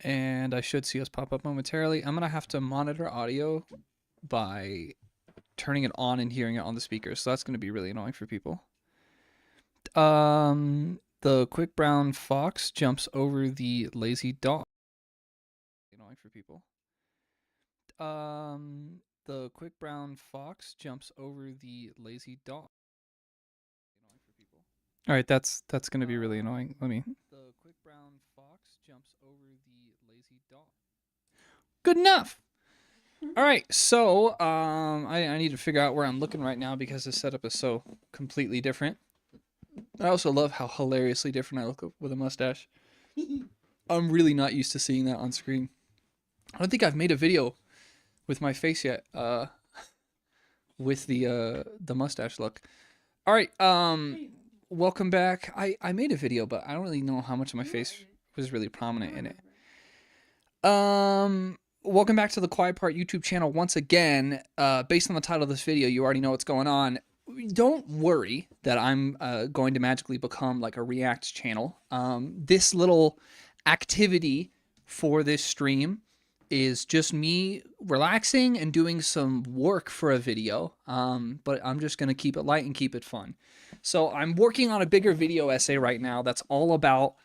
and I should see us pop up momentarily. I'm going to have to monitor audio by turning it on and hearing it on the speakers, so that's going to be really annoying for people. The quick brown fox jumps over the lazy dog. Annoying for people. The quick brown fox jumps over the lazy dog. Annoying for people. All right, that's going to be really annoying. Let me. The quick brown fox jumps over the lazy dog. Good enough. All right, so I need to figure out where I'm looking right now because the setup is so completely different. I also love how hilariously different I look with a mustache. I'm really not used to seeing that on screen. I don't think I've made a video with my face yet, with the mustache look. All right, welcome back. I made a video, but I don't really know how much of my face was really prominent in it. Welcome back to the Quiet Part YouTube channel once again. Based on the title of this video, you already know what's going on. Don't worry that I'm going to magically become like a React channel. This little activity for this stream is just me relaxing and doing some work for a video, but I'm just going to keep it light and keep it fun. So I'm working on a bigger video essay right now that's all about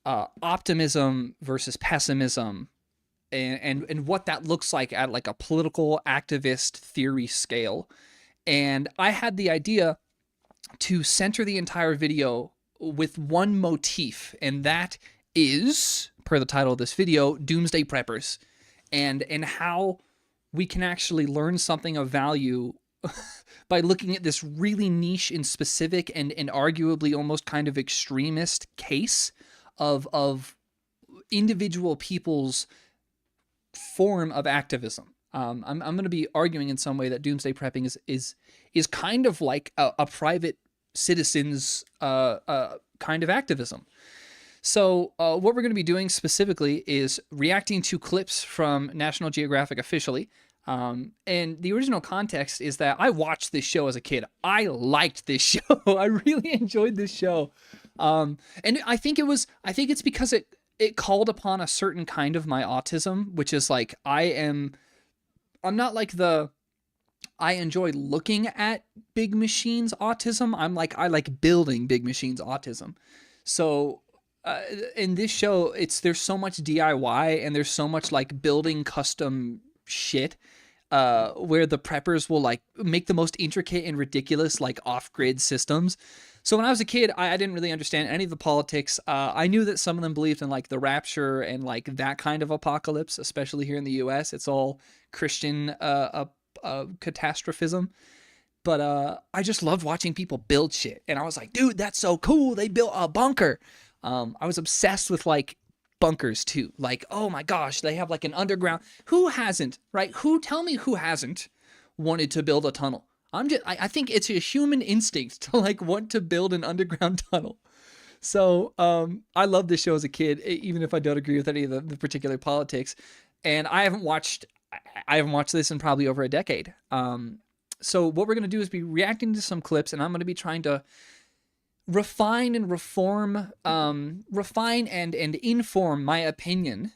optimism versus pessimism and what that looks like at like a political activist theory scale. And I had the idea to center the entire video with one motif, and that is, per the title of this video, Doomsday Preppers, and how we can actually learn something of value by looking at this really niche and specific and arguably almost kind of extremist case of individual people's form of activism. I'm going to be arguing in some way that doomsday prepping is kind of like a private citizen's kind of activism. So what we're going to be doing specifically is reacting to clips from National Geographic officially. And the original context is that I watched this show as a kid. I liked this show. I really enjoyed this show. And I think it's because it called upon a certain kind of my autism, which is like, I'm not like I enjoy looking at big machines autism. I like building big machines autism. So in this show, there's so much DIY and there's so much like building custom shit where the preppers will like make the most intricate and ridiculous like off-grid systems. So when I was a kid, I didn't really understand any of the politics. I knew that some of them believed in like the rapture and like that kind of apocalypse, especially here in the US. It's all Christian catastrophism. But I just loved watching people build shit. And I was like, dude, that's so cool. They built a bunker. I was obsessed with like bunkers too. Like, oh my gosh, they have like an underground. Who hasn't, right? Tell me who hasn't wanted to build a tunnel? I think it's a human instinct to like want to build an underground tunnel. So I loved this show as a kid, even if I don't agree with any of the particular politics. And I haven't watched this in probably over a decade. So what we're going to do is be reacting to some clips, and I'm going to be trying to refine and refine and inform my opinion.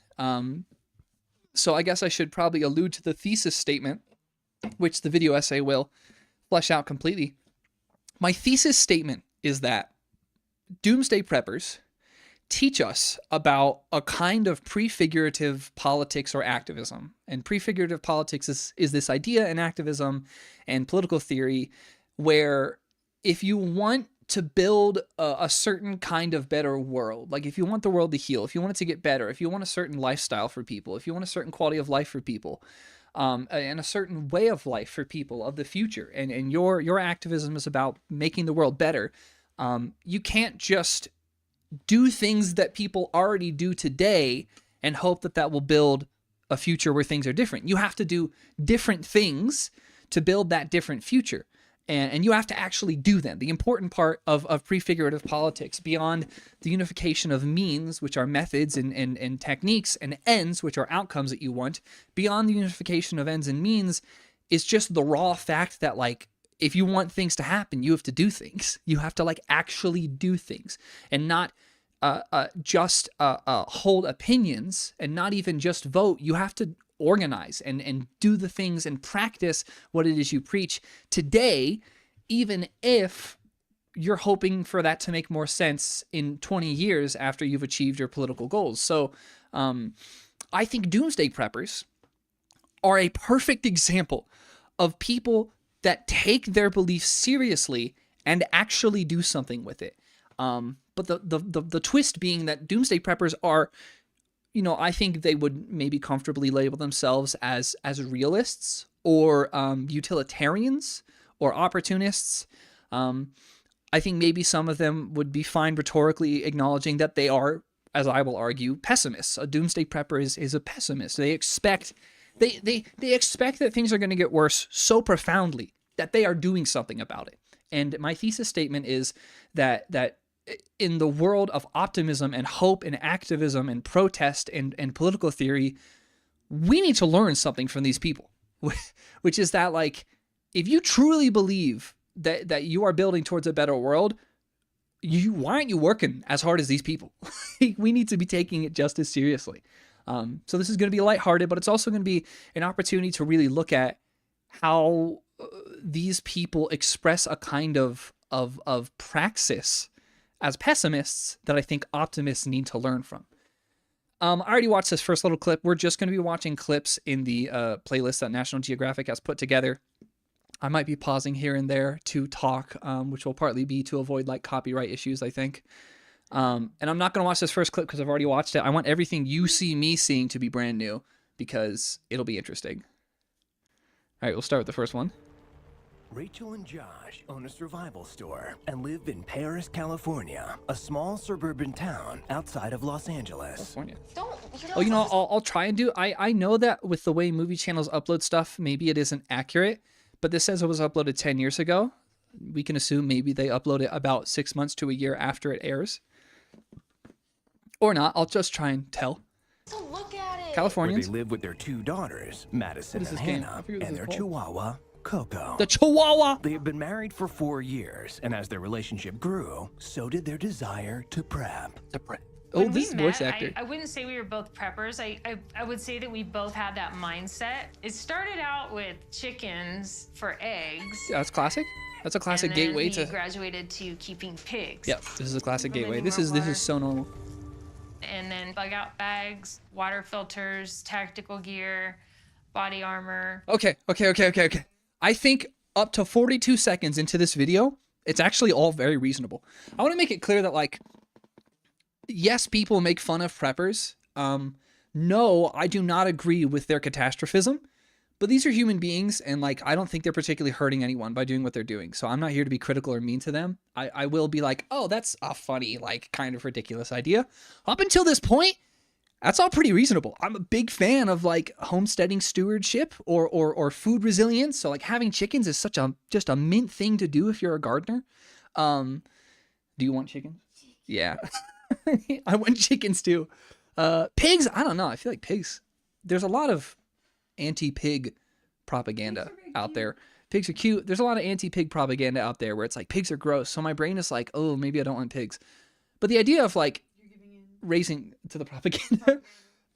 So I guess I should probably allude to the thesis statement, which the video essay will flesh out completely. My thesis statement is that doomsday preppers teach us about a kind of prefigurative politics or activism. And prefigurative politics is this idea in activism and political theory where if you want to build a certain kind of better world, like if you want the world to heal, if you want it to get better, if you want a certain lifestyle for people, if you want a certain quality of life for people, and a certain way of life for people of the future, and your activism is about making the world better, you can't just do things that people already do today and hope that that will build a future where things are different. You have to do different things to build that different future. And you have to actually do them. The important part of prefigurative politics, beyond the unification of means, which are methods and techniques, and ends, which are outcomes that you want, beyond the unification of ends and means, is just the raw fact that, like, if you want things to happen, you have to do things. You have to, like, actually do things and not just hold opinions and not even just vote. You have to organize and do the things and practice what it is you preach today, even if you're hoping for that to make more sense in 20 years after you've achieved your political goals. So I think Doomsday Preppers are a perfect example of people that take their beliefs seriously and actually do something with it. But the twist being that Doomsday Preppers are, you know, I think they would maybe comfortably label themselves as realists or utilitarians or opportunists. I think maybe some of them would be fine rhetorically acknowledging that they are, as I will argue, pessimists. A Doomsday Prepper is a pessimist. They expect they expect that things are going to get worse so profoundly that they are doing something about it. And my thesis statement is that in the world of optimism and hope and activism and protest and political theory, we need to learn something from these people, which is that, like, if you truly believe that you are building towards a better world, why aren't you working as hard as these people? We need to be taking it just as seriously. So this is going to be lighthearted, but it's also going to be an opportunity to really look at how these people express a kind of praxis as pessimists that I think optimists need to learn from. I already watched this first little clip. We're just going to be watching clips in the playlist that National Geographic has put together. I might be pausing here and there to talk, which will partly be to avoid like copyright issues, I think. And I'm not going to watch this first clip because I've already watched it. I want everything you see me seeing to be brand new because it'll be interesting. All right, we'll start with the first one. Rachel and Josh own a survival store and live in Paris, California, a small suburban town outside of Los Angeles. California. Oh, you know, I'll try and do. I know that with the way movie channels upload stuff, maybe it isn't accurate, but this says it was uploaded 10 years ago. We can assume maybe they upload it about 6 months to a year after it airs. Or not. I'll just try and tell. So look at it. Californians. Where they live with their 2 daughters, Madison and Hannah, and their Chihuahua, Coco. The Chihuahua. They have been married for 4 years, and as their relationship grew, so did their desire to prep. Oh, this is voice actor. I wouldn't say we were both preppers. I would say that we both had that mindset. It started out with chickens for eggs. Yeah, that's classic. That's a classic gateway to. Graduated to keeping pigs. Yep, this is a classic gateway. This is so normal. And then bug out bags, water filters, tactical gear, body armor. Okay. I think up to 42 seconds into this video, it's actually all very reasonable. I want to make it clear that, like, yes, people make fun of preppers. No, I do not agree with their catastrophism, but these are human beings, and, like, I don't think they're particularly hurting anyone by doing what they're doing. So I'm not here to be critical or mean to them. I will be like, oh, that's a funny, like, kind of ridiculous idea. Up until this point, that's all pretty reasonable. I'm a big fan of, like, homesteading stewardship or food resilience. So, like, having chickens is such just a mint thing to do if you're a gardener. Do you want chickens? Yeah. I want chickens too. Pigs, I don't know. I feel like pigs. There's a lot of anti-pig propaganda out there. Pigs are cute. There's a lot of anti-pig propaganda out there where it's like pigs are gross. So my brain is like, oh, maybe I don't want pigs. But the idea of, like, raising to the propaganda,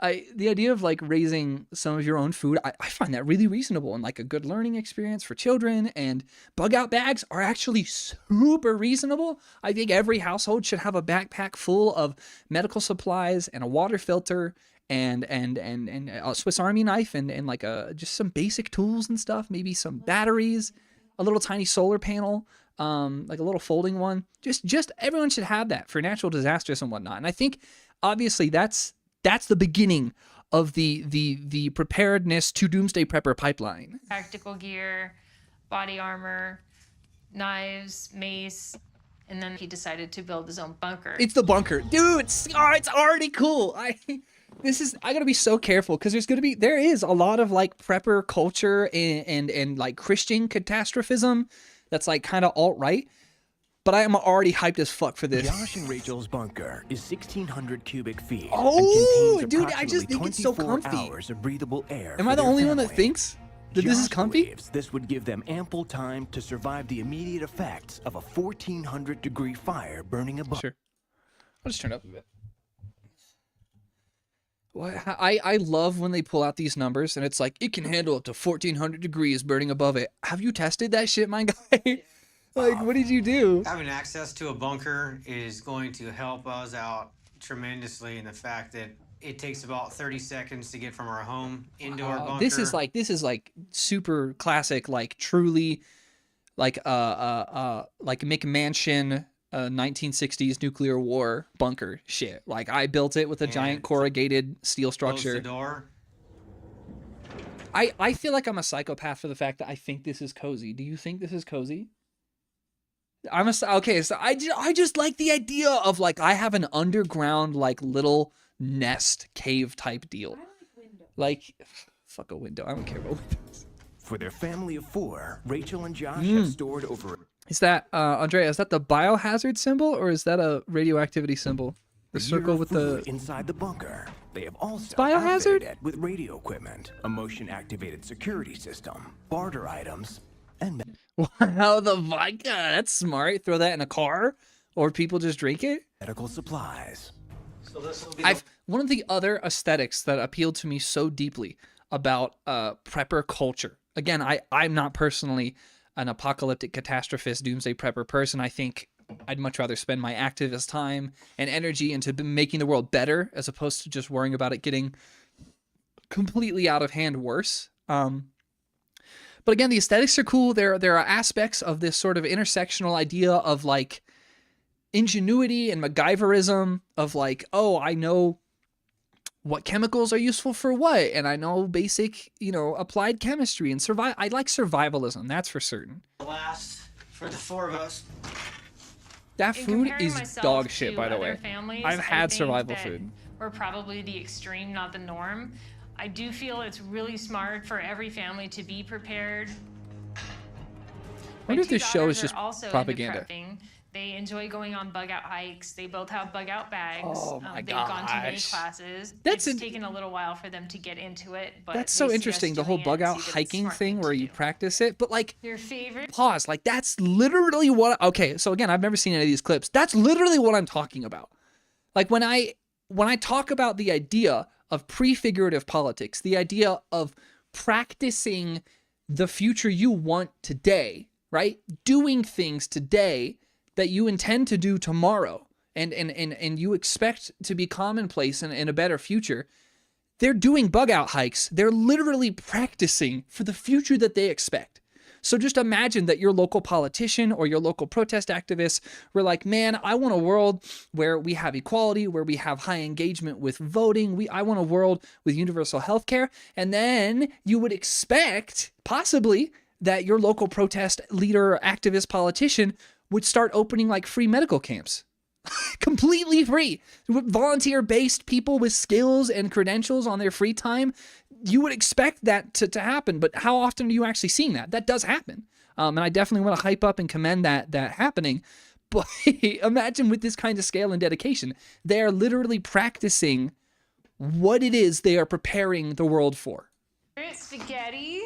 the idea of, like, raising some of your own food, I find that really reasonable and, like, a good learning experience for children. And bug out bags are actually super reasonable. I think every household should have a backpack full of medical supplies and a water filter and a Swiss Army knife and like just some basic tools and stuff, maybe some batteries, a little tiny solar panel, like a little folding one. Just everyone should have that for natural disasters and whatnot. And I think obviously that's the beginning of the preparedness to Doomsday Prepper pipeline. Tactical gear, body armor, knives, mace, and then he decided to build his own bunker. It's the bunker, dude. It's already cool. I gotta be so careful because there is a lot of, like, prepper culture and like Christian catastrophism that's, like, kind of alt-right. But I am already hyped as fuck for this. Josh and Rachel's bunker is 1,600 cubic feet. Oh, dude, I just think it's so comfy. Hours of breathable air. Am I the only one that thinks that this is comfy? Believes this would give them ample time to survive the immediate effects of a 1,400-degree fire burning a bunker. Sure. I'll just turn it up a bit. I love when they pull out these numbers and it's like, it can handle up to 1400 degrees burning above it. Have you tested that shit, my guy? Like, what did you do? Having access to a bunker is going to help us out tremendously in the fact that it takes about 30 seconds to get from our home into our bunker. This is like super classic, like truly like McMansion 1960s nuclear war bunker shit. Like, I built it with a giant corrugated steel structure. Close the door. I feel like I'm a psychopath for the fact that I think this is cozy. Do you think this is cozy? Okay, so I just like the idea of, like, I have an underground, like, little nest cave type deal. Like, fuck a window. I don't care about windows. For their family of 4, Rachel and Josh have stored over... Is that, Andrea, is that the biohazard symbol or is that a radioactivity symbol? The circle with the... Inside the bunker, they have also biohazard? outfitted it with radio equipment, a motion-activated security system, barter items, and... Wow, the vodka, that's smart. Throw that in a car, or people just drink it. medical supplies. So this will be One of the other aesthetics that appealed to me so deeply about prepper culture. Again, I'm not personally an apocalyptic catastrophist, doomsday prepper person. I think I'd much rather spend my activist time and energy into making the world better as opposed to just worrying about it getting completely out of hand worse. But again, the aesthetics are cool. There are aspects of this sort of intersectional idea of, like, ingenuity and MacGyverism of, like, oh, I know what chemicals are useful for what, and I know basic, applied chemistry and I like survivalism, that's for certain. last for the 4 of us. That In food comparing is myself dog shit, to by the other way. families, I've I had think survival that food. We're probably the extreme, not the norm. I do feel it's really smart for every family to be prepared. I wonder if this show is just also propaganda. Into prepping. They enjoy going on bug out hikes. They both have bug out bags. Oh my they've gone to many gosh. classes. That's It's taken a little while for them to get into it, but That's they so see us interesting, the whole doing it bug and out see that it's a hiking smart thing where to you do. practice it. But, like, Your favorite? pause, like, that's literally what... Okay, so again, I've never seen any of these clips. That's literally what I'm talking about. Like, when I talk about the idea of prefigurative politics, the idea of practicing the future you want today, right? Doing things today that you intend to do tomorrow and you expect to be commonplace in a better future. They're doing bug out hikes. They're literally practicing for the future that they expect. So just imagine that your local politician or your local protest activists were like, man, I want a world where we have equality, where we have high engagement with voting. I want a world with universal health care. And then you would expect, possibly, that your local protest leader, activist, politician would start opening, like, free medical camps. Completely free. Volunteer-based people with skills and credentials on their free time. You would expect that to happen, but how often are you actually seeing that? That does happen. And I definitely want to hype up and commend that happening. But imagine with this kind of scale and dedication, they are literally practicing what it is they are preparing the world for. Spaghetti,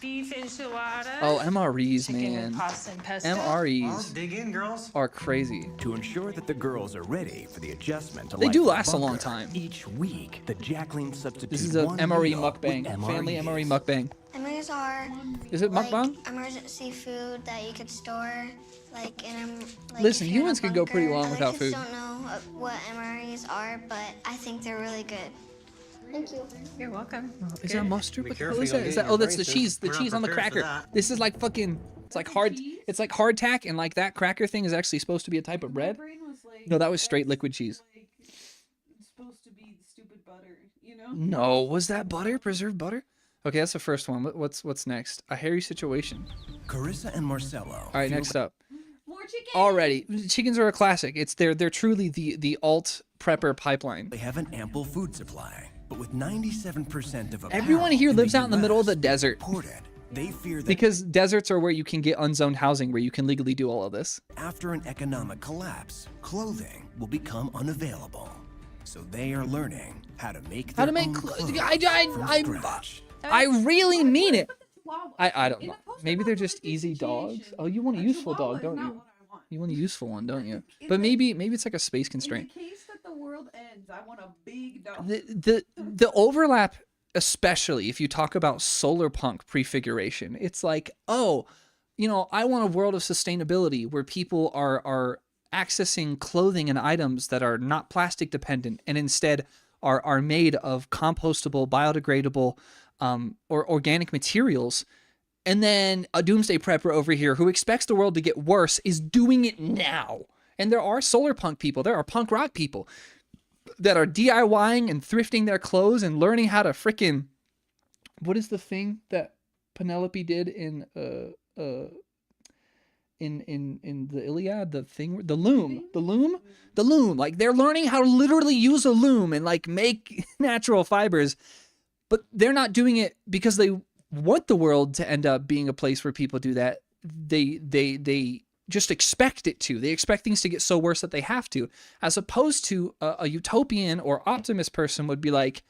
beef enchilada. Oh, MREs, chicken man. and pasta and pesto. Well, MREs dig in, girls. are crazy. To ensure that the girls are ready for the adjustment to They life do in the last a long bunker, time. Each week, the Jacqueline substitutes This is a one MRE meal mukbang. with Family MREs. MRE mukbang. MREs are Is it like mukbang? emergency food that you could store, like in a. Like Listen, if you're in a humans could go pretty bunker. long Other without kids food. don't know what MREs are, but I think they're really good. Thank you. You're welcome. Is that mustard? Be What the hell careful, is you'll that? Is get that? your Oh, that's the braces. cheese. The We're not cheese on the prepared for cracker. that. This is like fucking. It's like hard. It's like hardtack, and like that cracker thing is actually supposed to be a type of bread. No, that was straight liquid cheese. Like, it's supposed to be stupid butter, you know? No, was that butter? Preserved butter? Okay, that's the first one. What's next? A hairy situation. Carissa and Marcelo. All right, feel next up. More chicken! Already, chickens are a classic. They're truly the alt prepper pipeline. They have an ample food supply, but with 97% of Everyone apparel here lives out in the middle of the US desert. imported, they fear that Because deserts are where you can get unzoned housing, where you can legally do all of this. after an economic collapse, clothing will become unavailable. So they are learning how to make How their to make own clo- clothes I- from scratch. I really mean it. Wow. I don't In know. a post-apocalyptic Maybe they're just easy dogs. situation, Oh, you want a a useful chihuahua dog, is don't not you? what I want. You want a useful one, don't you? But maybe it's like a space constraint. In the case that the world ends, I want a big dog. The overlap, especially if you talk about solar punk prefiguration, it's like, oh, you know, I want a world of sustainability where people are accessing clothing and items that are not plastic dependent and instead are made of compostable, biodegradable, or organic materials. And then a doomsday prepper over here who expects the world to get worse is doing it now. And there are solar punk people, there are punk rock people that are DIYing and thrifting their clothes and learning how to frickin', what is the thing that Penelope did in the Iliad, the loom. Like they're learning how to literally use a loom and like make natural fibers, but they're not doing it because they want the world to end up being a place where people do that. They just expect it to. They expect things to get so worse that they have to, as opposed to a utopian or optimist person would be like,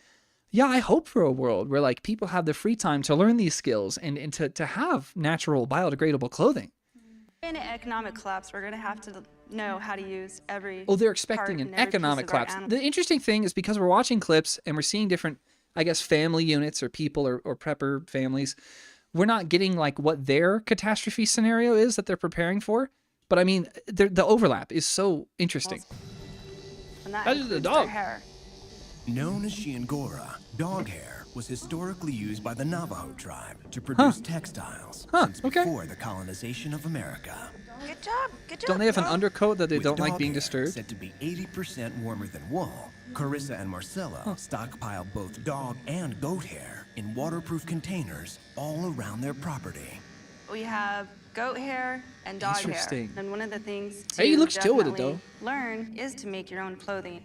yeah, I hope for a world where like people have the free time to learn these skills and to have natural biodegradable clothing. In an economic collapse, we're going to have to know how to use every Oh, they're expecting an economic collapse. The interesting thing is because we're watching clips and we're seeing different, I guess, family units or people or prepper families, we're not getting like what their catastrophe scenario is that they're preparing for. But I mean, the overlap is so interesting. And that That is a includes dog. their hair. Known as Shiangora, dog hair was historically used by the Navajo tribe to produce textiles since before the colonization of America. Good job. Good job. Don't they have an undercoat that they With don't like dog being hair disturbed? Said to be 80% warmer than wool, Carissa and Marcella stockpile both dog and goat hair in waterproof containers all around their property. We have goat hair and dog hair. Interesting. And one of the things to Hey, he looks chill with it, definitely learn is to make your own clothing.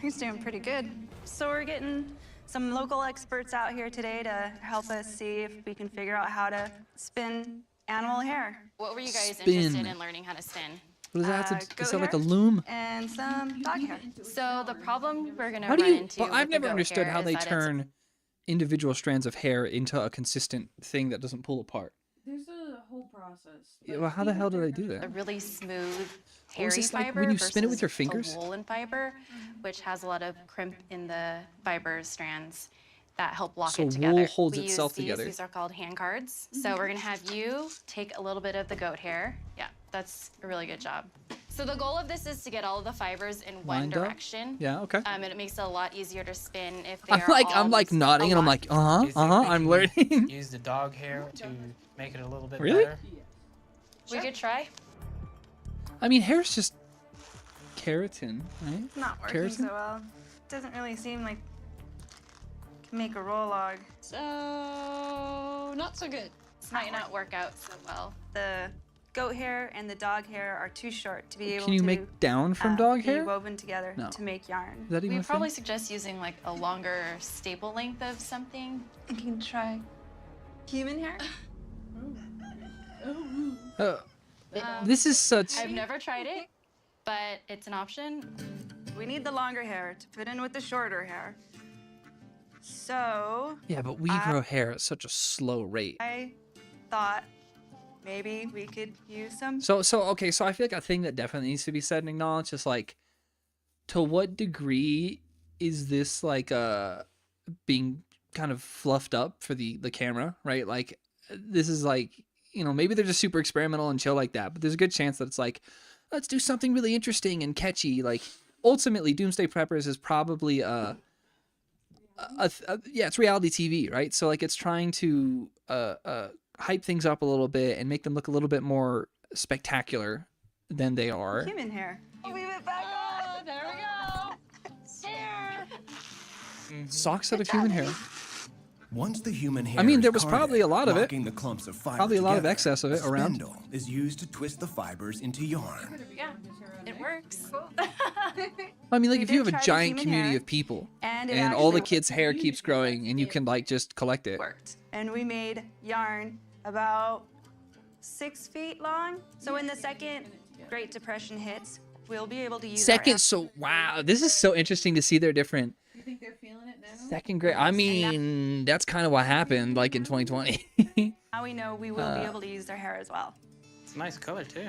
He's doing pretty good. So we're getting some local experts out here today to help us see if we can figure out how to spin animal hair. What were you guys Spin. interested in learning how to spin? What does that have to goat is that like a hair loom? and some dog hair. So the problem we're gonna How run do you, into but with I've the never goat understood hair how is they that it's turn individual strands of hair into a consistent thing that doesn't pull apart. There's a whole process. Yeah, well, how the hell do they do a that? really smooth, Oh, hairy is this like fiber when you spin it with versus your fingers? a woolen fiber, which has a lot of crimp in the fiber strands that help lock So it together. wool holds We itself use these. together. These are called hand cards. So we're gonna have you take a little bit of the goat hair. Yeah, that's a really good job. So the goal of this is to get all of the fibers in one Lined up? direction. Yeah, okay. And it makes it a lot easier to spin if they are I'm like all nodding and I'm aligned. like, I'm learning. Use the dog hair to make it a little bit Really? better. We could try. I mean, hair's just keratin, right? It's not working Keratin? so well. Doesn't really seem like can make a roll log. So, not so good. This might not work out so well. The goat hair and the dog hair are too short to be able Can you to make down from dog be hair? woven together No. to make yarn. Is that even We a would probably thing? suggest using like a longer staple length of something. You can try human hair. This is such. I've never tried it, but it's an option. We need the longer hair to fit in with the shorter hair. So Yeah, but we grow hair at such a slow rate. I thought maybe we could use some. So okay, so I feel like a thing that definitely needs to be said and acknowledged is like, to what degree is this like being kind of fluffed up for the camera, right? Like this is like, you know, maybe they're just super experimental and chill like that, but there's a good chance that it's like, let's do something really interesting and catchy. Like ultimately, Doomsday Preppers is probably yeah, it's reality TV, right? So like it's trying to hype things up a little bit and make them look a little bit more spectacular than they are. Human hair. Weave it back on. There we go. Hair. Socks out of human hair. Once the human hair I mean, is there was carded, probably a lot of it. locking the clumps of fiber Probably a lot of together, excess of it a around. spindle is used to twist the fibers into yarn. Yeah, it works. I mean, like We if you did have a try the giant human community hair, of people and it and all the actually kids' hair keeps growing and you can like just collect it. Worked. And we made yarn about 6 feet long. So when the second Great Depression hits, we'll be able to use Second, so wow, this is so interesting to see their different You think they're feeling it now? second grade. I mean, that's kind of what happened like in 2020. Now we know we will be able to use their hair as well. It's a nice color too.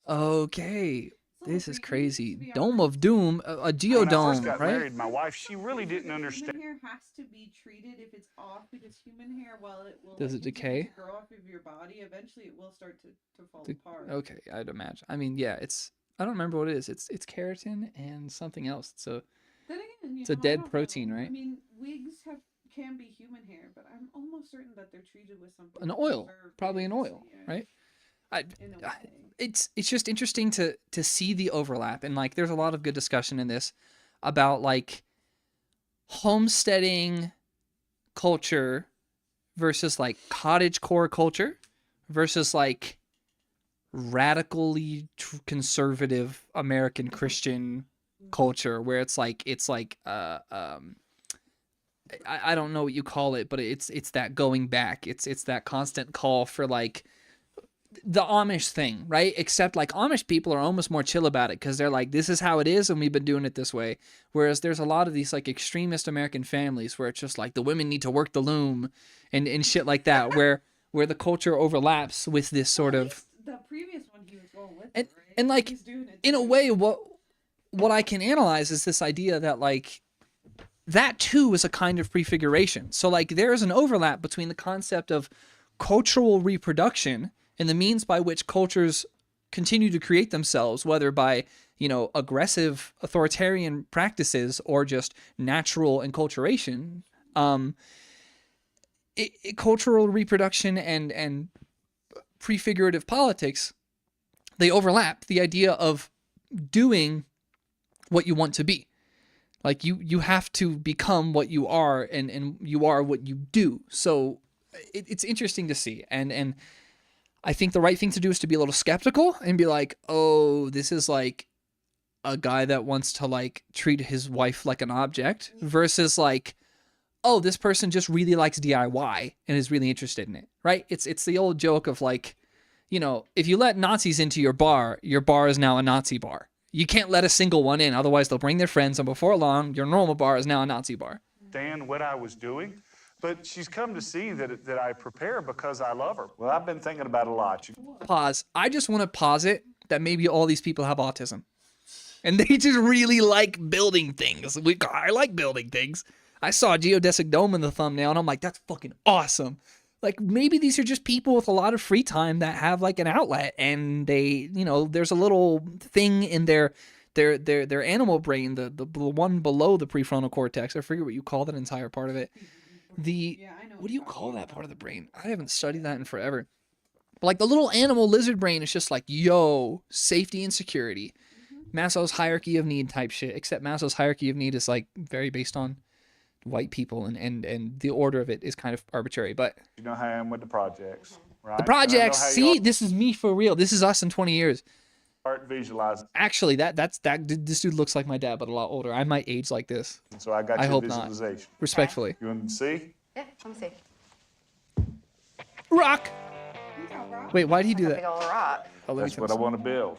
Okay. So This is for you, to crazy. be Dome honest, of Doom, a When I first geodome, got right? married, my wife, she really didn't understand. Human hair has to be treated if it's off, because human hair, while it will Does like, it continue decay? to grow off of your body, eventually it will start to fall apart. Okay, I'd imagine. I mean, yeah, it's I don't remember what it is. It's keratin and something else. So Then again, it's a I dead don't protein, know. I right? mean, wigs can be human hair, but I'm almost certain that they're treated with something. An to oil, preserve probably it, an oil, yeah, right? in a way. It's just interesting to see the overlap, and like there's a lot of good discussion in this about like homesteading culture versus like cottagecore culture versus like radically conservative American Christian culture, where it's like I don't know what you call it, but it's that going back. It's that constant call for like the Amish thing, right? Except like Amish people are almost more chill about it because they're like, this is how it is and we've been doing it this way. Whereas there's a lot of these like extremist American families where it's just like the women need to work the loom and shit like that, where the culture overlaps with this sort of The previous one he was going with, and, it, right? and like He's doing it in a too. way what I can analyze is this idea that like that too is a kind of prefiguration. So like there is an overlap between the concept of cultural reproduction and the means by which cultures continue to create themselves, whether by, you know, aggressive authoritarian practices or just natural enculturation. Cultural reproduction and prefigurative politics, they overlap. The idea of doing what you want to be. Like you have to become what you are, and you are what you do. So it's interesting to see. And I think the right thing to do is to be a little skeptical and be like, oh, this is like a guy that wants to like treat his wife like an object versus like, oh, this person just really likes DIY and is really interested in it, right? It's the old joke of like, you know, if you let Nazis into your bar is now a Nazi bar. You can't let a single one in, otherwise they'll bring their friends, and before long, your normal bar is now a Nazi bar. Understand what I was doing, but she's come to see that I prepare because I love her. Well, I've been thinking about it a lot. Pause. I just want to posit that maybe all these people have autism. And they just really like building things. I like building things. I saw a geodesic dome in the thumbnail, and I'm like, that's fucking awesome. Like, maybe these are just people with a lot of free time that have, like, an outlet, and they, you know, there's a little thing in their animal brain, the one below the prefrontal cortex. I forget what you call that entire part of it. What do you call that part of the brain? I haven't studied that in forever. But, like, the little animal lizard brain is just like, yo, safety and security. Maslow's hierarchy of need type shit, except Maslow's hierarchy of need is, like, very based on white people, and the order of it is kind of arbitrary. But You know how I am with the projects, right? the projects, see, this is me for real. This is us in 20 years. Start visualizing. Actually, this dude looks like my dad, but a lot older. I might age like this. So I got I your hope not. visualization. Respectfully. You want to see? Yeah, let me see. Rock. Wait, why did he do that? Big old rock. Oh, let me That's turn what I this want to build.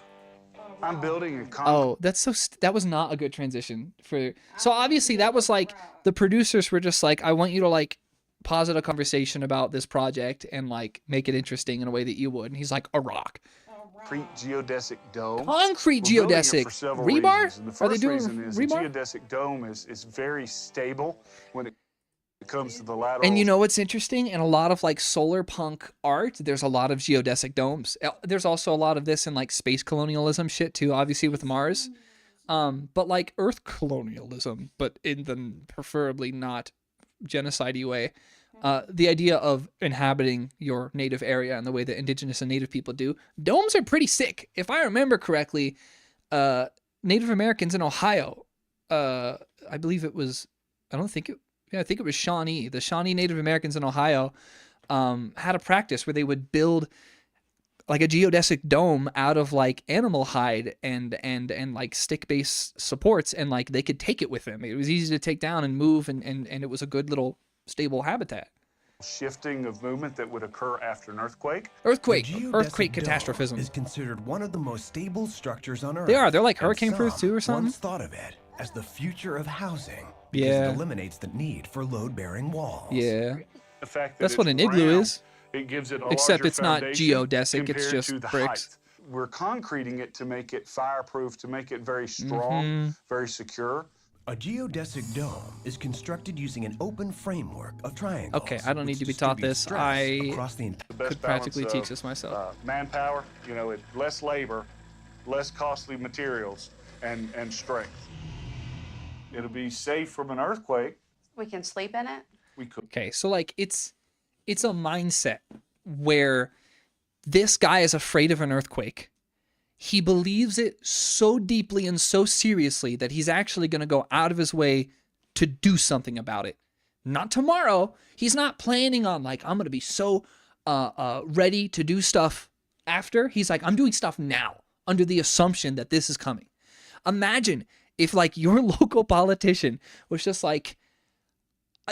I'm building a Oh, that's so. That was not a good transition for. So obviously that was like the producers were just like, I want you to like posit a conversation about this project and like make it interesting in a way that you would. And he's like, a rock. concrete geodesic dome. Concrete We're building it geodesic. for several Rebar? reasons. And the Are they first doing reason is rebar? the geodesic dome is very stable when it comes to the lateral. And you know what's interesting? In a lot of like solar punk art, there's a lot of geodesic domes. There's also a lot of this in like space colonialism shit too, obviously with Mars. But like Earth colonialism, but in the preferably not genocide-y way. The idea of inhabiting your native area and the way that indigenous and native people do. Domes are pretty sick. If I remember correctly, Native Americans in Ohio, I believe it was, I think it was Shawnee. The Shawnee Native Americans in Ohio had a practice where they would build like a geodesic dome out of like animal hide and like stick-based supports, and like they could take it with them. It was easy to take down and move, and it was a good little stable habitat. Shifting of movement that would occur after an earthquake. Earthquake Geodesic catastrophism. dome is considered one of the most stable structures on Earth. They are. They're like and hurricane-proof some too or something? Once thought of it as the future of housing. Because Yeah. it eliminates the need for load-bearing walls. Yeah. The fact that That's what it's an iglue round, is. It gives it a Except larger it's not foundation geodesic, it's compared just to the bricks. height. we're concreting it to make it fireproof, to make it very strong, very secure. A geodesic dome is constructed using an open framework of triangles. Okay, I don't need which to be taught distribute this. stress I across the The best could practically balance teach of, this myself. Manpower, you know, less labor, less costly materials, and strength. It'll be safe from an earthquake. We can sleep in it. We could. Okay, so like it's a mindset where this guy is afraid of an earthquake. He believes it so deeply and so seriously that he's actually going to go out of his way to do something about it. Not tomorrow. He's not planning on like, I'm going to be so ready to do stuff after. He's like, I'm doing stuff now under the assumption that this is coming. Imagine if like your local politician was just like,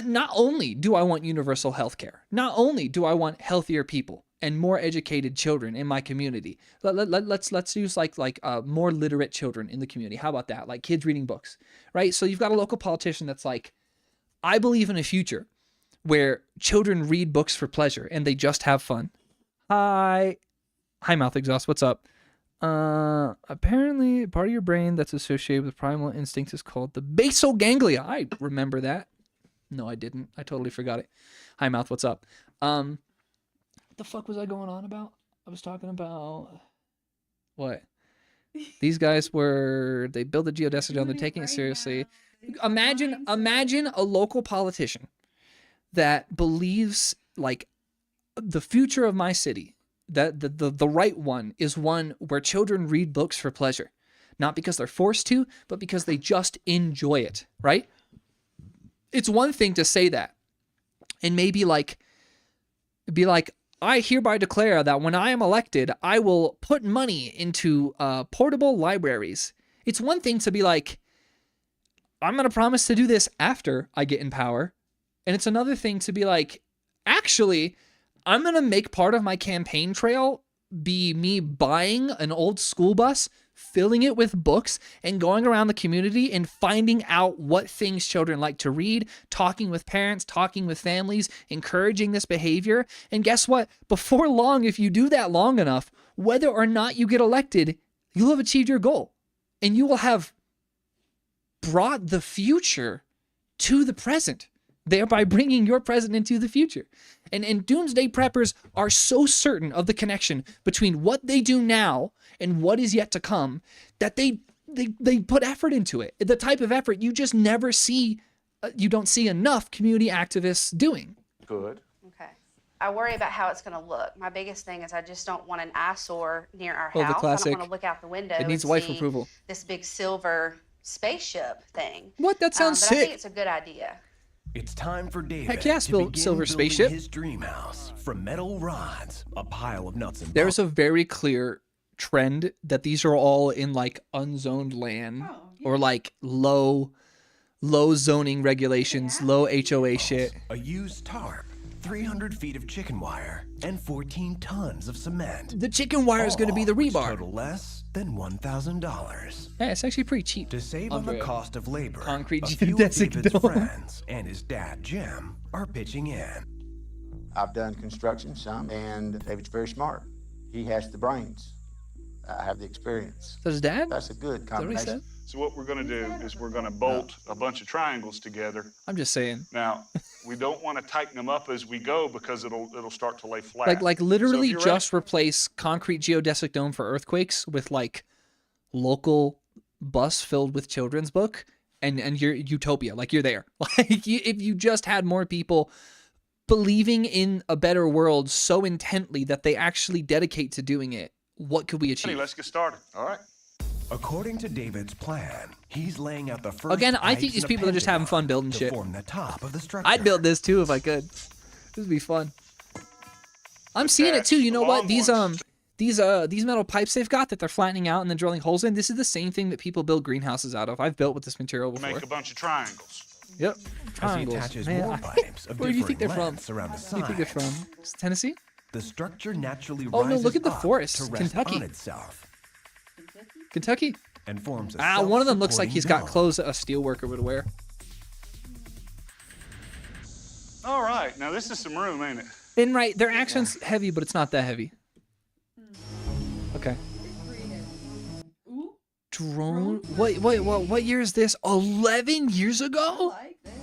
not only do I want universal health care, not only do I want healthier people and more educated children in my community. Let's use like more literate children in the community. How about that? Like kids reading books, right? So you've got a local politician that's like, I believe in a future where children read books for pleasure and they just have fun. Hi, mouth exhaust. What's up? Apparently part of your brain that's associated with primal instinct is called the basal ganglia. I remember that. No, I didn't. I totally forgot it. Hi, mouth. What's up? What the fuck was I going on about? I was talking about what? These guys they built a geodesic dome. They're taking it seriously. Imagine a local politician that believes like the future of my city, that the right one is one where children read books for pleasure, not because they're forced to, but because they just enjoy it, right? It's one thing to say that and maybe like be like, I hereby declare that when I am elected, I will put money into portable libraries. It's one thing to be like, I'm going to promise to do this after I get in power. And it's another thing to be like, actually, I'm going to make part of my campaign trail be me buying an old school bus, filling it with books, and going around the community and finding out what things children like to read, talking with parents, talking with families, encouraging this behavior. And guess what? Before long, if you do that long enough, whether or not you get elected, you'll have achieved your goal. And you will have brought the future to the present, thereby bringing your present into the future. And Doomsday Preppers are so certain of the connection between what they do now and what is yet to come that they put effort into it. The type of effort you just never see, you don't see enough community activists doing. Good. Okay. I worry about how it's going to look. My biggest thing is I just don't want an eyesore near our Oh, the house. I classic. don't want to look out the window It needs and wife see approval. this big silver spaceship thing. What? That sounds but sick. I think it's a good idea. It's time for David Heck yeah, to begin silver building spaceship. his dream house from metal rods, a pile of nuts and There's a very clear trend that these are all in like unzoned land or like low zoning regulations, low HOA shit. a used tarp, 300 feet of chicken wire, and 14 tons of cement. The chicken wire is going to be the All which rebar. total less than $1,000. Yeah, it's actually pretty cheap. To save on the cost of labor, Concrete a few of geodesic David's dome. friends and his dad, Jim, are pitching in. I've done construction some, and David's very smart. He has the brains. I have the experience. So his dad? That's a good Is that what he combination. said? So what we're going to do is we're going to bolt a bunch of triangles together. I'm just saying. Now, we don't want to tighten them up as we go because it'll start to lay flat. Like So literally if you're just replace concrete geodesic dome for earthquakes with like local bus filled with children's book and you're utopia. Like you're there. Like if you just had more people believing in a better world so intently that they actually dedicate to doing it, what could we ready, achieve? let's get started. All right. According to David's plan, he's laying out the first Again, I pipes think these in a people are just having fun pentagon building to shit. form the top of the structure. I'd build this too if I could. This would be fun. I'm seeing it too. You know what? These metal pipes they've got that they're flattening out and then drilling holes in. This is the same thing that people build greenhouses out of. I've built with this material before. Make a bunch of triangles. Yep. As he Triangles. attaches Man, more pipes of where do you think they're different from? lengths around the Where do you think they're sides. from? Tennessee? The structure naturally Oh, no, rises look at the up forest. to rest Kentucky. on itself Kentucky? and forms a One of them looks like he's got self-supporting clothes that a steel worker would wear. All right. Now, this is some room, ain't it? And right, their accent's heavy, but it's not that heavy. Okay. Drone? What year is this? 11 years ago? I like this.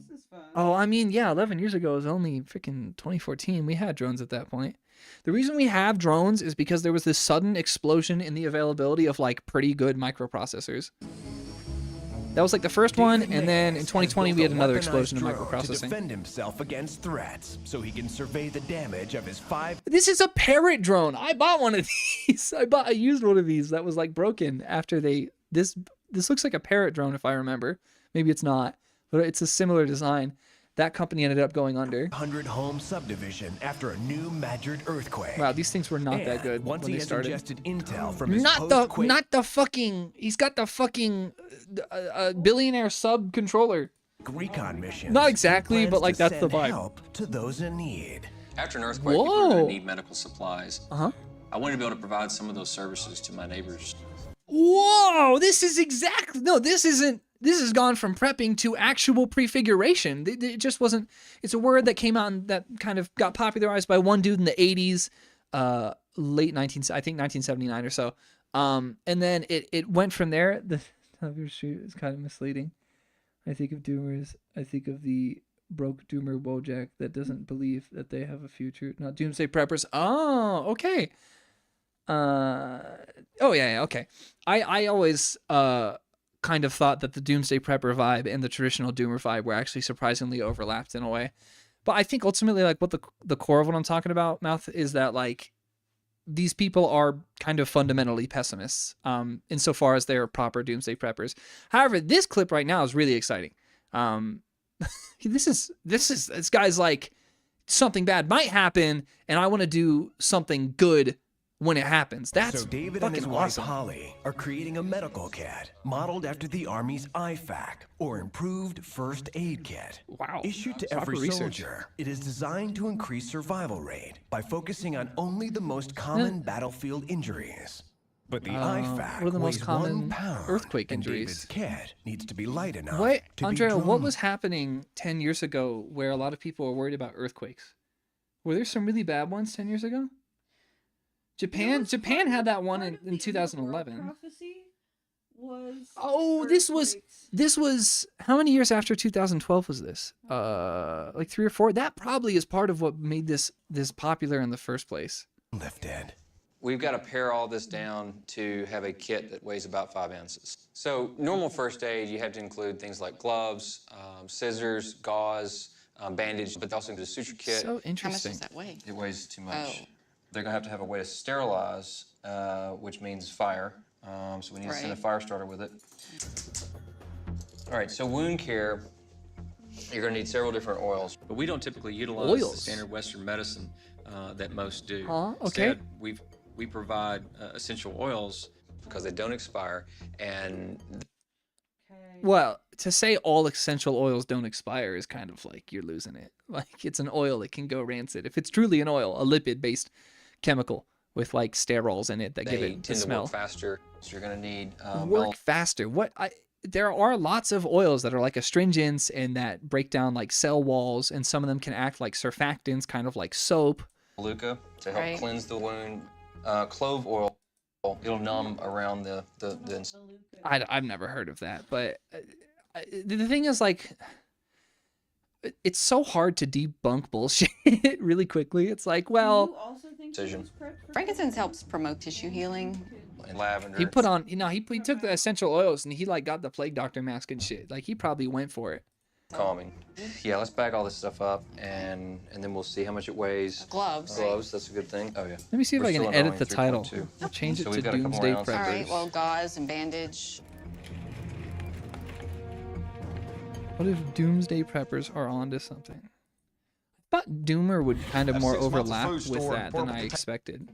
This is fun. Oh, I mean, yeah, 11 years ago is only freaking 2014. We had drones at that point. The reason we have drones is because there was this sudden explosion in the availability of like pretty good microprocessors. That was like the first one, and then in 2020 we had another explosion in To microprocessing. defend himself against threats, so he can survey the damage of his 5. This is a parrot drone. I bought one of these. I used one of these that was like broken after they this looks like a parrot drone if I remember. Maybe it's not, but it's a similar design. That company ended up going under. 100 home subdivision after a new Madrid earthquake. Wow, these things were not that good once when he they has started. ingested intel from his Not the fucking. He's got the fucking billionaire sub controller. recon missions. Not exactly, Plans but like to that's the send vibe. help to those in need. After an earthquake, people are going Whoa. to need medical supplies. I wanted to be able to provide some of those services to my neighbors. Whoa, this is exactly, no, this isn't, this has gone from prepping to actual prefiguration. It just wasn't, it's a word that came out and that kind of got popularized by one dude in the 80s, late 1979 or so. And then it went from there. The top of your shoe is kind of misleading. I think of doomers, I think of the broke doomer Wojak that doesn't believe that they have a future. Not Doomsday Preppers. Oh, okay. Oh yeah, okay. I always kind of thought that the Doomsday Prepper vibe and the traditional Doomer vibe were actually surprisingly overlapped in a way. But I think ultimately, like, what the core of what I'm talking about, Mouth, is that like these people are kind of fundamentally pessimists, insofar as they are proper Doomsday Preppers. However, this clip right now is really exciting. This guy's like, something bad might happen, and I want to do something good when it happens. That's so David fucking and his wife awesome. Holly are creating a medical kit modeled after the Army's IFAC, or Improved First Aid Kit. Wow. Issued to Proper every research. soldier, it is designed to increase survival rate by focusing on only the most common battlefield injuries. But the IFAC what are the most weighs common 1 pound, earthquake and injuries? David's kit needs to be light enough What, to Andrea, be what drone- was happening 10 years ago where a lot of people were worried about earthquakes? Were there some really bad ones 10 years ago? Japan had that one in 2011. Prophecy was Oh, this was how many years after 2012 was this? Like 3 or 4. That probably is part of what made this popular in the first place. Lifted. We've got to pare all this down to have a kit that weighs about 5 ounces. So normal first aid, you have to include things like gloves, scissors, gauze, bandage, but also include a suture kit. So interesting. How much does that weigh? It weighs too much. Oh. They're going to have a way to sterilize, which means fire. So we need to send a fire starter with it. All right, so wound care, you're going to need several different oils. But we don't typically utilize the Oils? standard Western medicine that most do. Okay. Instead, we provide essential oils because they don't expire, and Well, to say all essential oils don't expire is kind of like you're losing it. Like, it's an oil that can go rancid. If it's truly an oil, a lipid-based chemical with like sterols in it that give they it tend the to smell. work faster. So you're going to need Work faster. There are lots of oils that are like astringents and that break down like cell walls, and some of them can act like surfactants, kind of like soap. Maluka to help cleanse the wound. Clove oil, it'll numb around the I've never heard of that, but the thing is, like, it's so hard to debunk bullshit really quickly. It's like, well, incision. Frankincense helps promote tissue healing. And lavender. he put on, he took the essential oils and he like got the plague doctor mask and shit. Like, he probably went for it. Calming. Yeah, let's bag all this stuff up and then we'll see how much it weighs. Gloves. Gloves, that's a good thing. Oh yeah. Let me see if We're I can still edit on the title. 3.2. I'll change it So to we've got a couple Doomsday rounds. Preppers. All right, well, gauze and bandage. What if Doomsday Preppers are onto something? I thought Doomer would kind of Have more 6 months of overlap food with stored that in than portable I expected.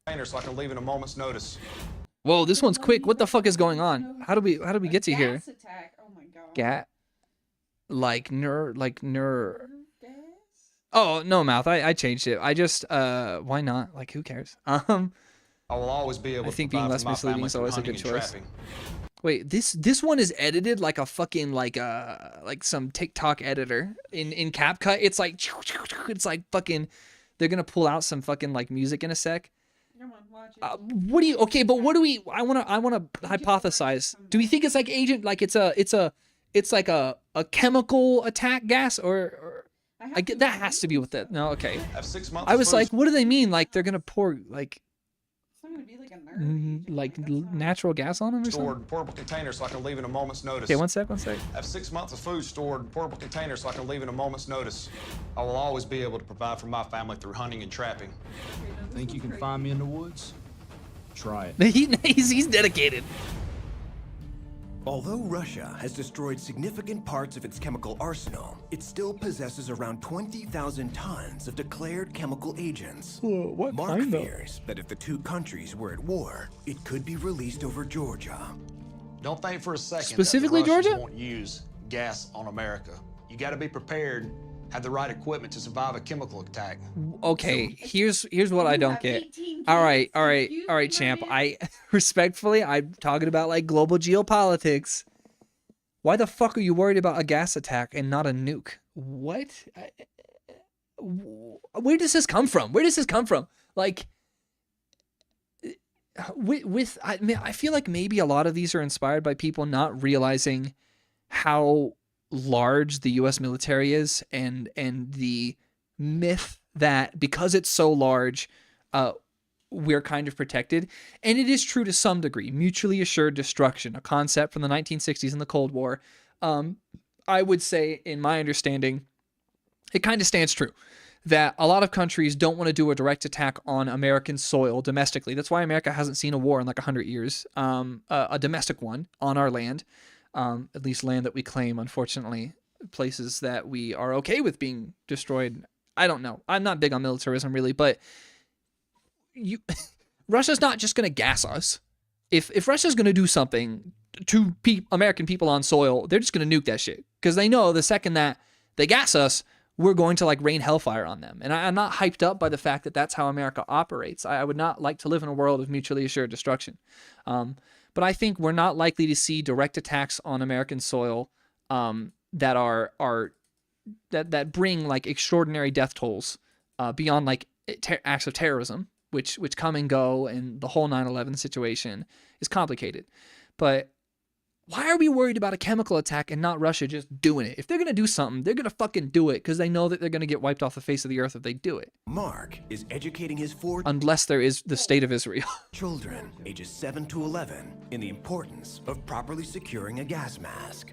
containers so I can leave in a moment's notice. Whoa, this one's quick. What the fuck is going on? How do we get to here? Gas attack. Oh my god. Gat, like Oh no, Mouth. I changed it. I just why not? Like, who cares? I will always be able I to think being provide less for my misleading family is through always a hunting good and choice. trapping. Wait, this one is edited like a fucking like some TikTok editor in CapCut. It's like fucking. They're gonna pull out some fucking like music in a sec, Come on, watch it. What do you? Okay, but what do we? I wanna hypothesize. Do we think it's like agent? Like it's like a chemical attack gas or I get that has to be what that. No, okay. Have 6 months I was like, what do they mean? Like they're gonna pour like It's not gonna be like a nerve. like natural gas on them or stored something? in portable containers so I can leave in a moment's notice. Okay, one sec. Have 6 months of food stored in portable containers so I can leave in a moment's notice. I will always be able to provide for my family through hunting and trapping. Think you can find me in the woods? Try it. He's dedicated. Although Russia has destroyed significant parts of its chemical arsenal, it still possesses around 20,000 tons of declared chemical agents. What Mark kind of? fears that if the two countries were at war, it could be released over Georgia. Don't think for a second Specifically that the Russians Georgia? won't use gas on America. You got to be prepared, have the right equipment to survive a chemical attack. Okay, here's what I don't get. All right, champ. I respectfully, I'm talking about like global geopolitics. Why the fuck are you worried about a gas attack and not a nuke? What? Where does this come from? Where does this come from? Like, I mean, I feel like maybe a lot of these are inspired by people not realizing how large the U.S. military is, and the myth that because it's so large, we're kind of protected. And it is true to some degree. Mutually assured destruction, a concept from the 1960s in the Cold War. I would say, in my understanding, it kind of stands true that a lot of countries don't want to do a direct attack on American soil domestically. That's why America hasn't seen a war in like 100 years, a domestic one on our land, at least land that we claim, unfortunately, places that we are okay with being destroyed. I don't know. I'm not big on militarism, really, but Russia's not just going to gas us. If Russia's going to do something to American people on soil, they're just going to nuke that shit, because they know the second that they gas us, we're going to like rain hellfire on them. And I'm not hyped up by the fact that that's how America operates. I would not like to live in a world of mutually assured destruction. But I think we're not likely to see direct attacks on American soil that bring like extraordinary death tolls beyond like acts of terrorism, which come and go, and the whole 9/11 situation is complicated. But why are we worried about a chemical attack and not Russia just doing it? If they're going to do something, they're going to fucking do it, because they know that they're going to get wiped off the face of the earth if they do it. Mark is educating his 4 Unless there is the state of Israel. children, ages 7 to 11, in the importance of properly securing a gas mask.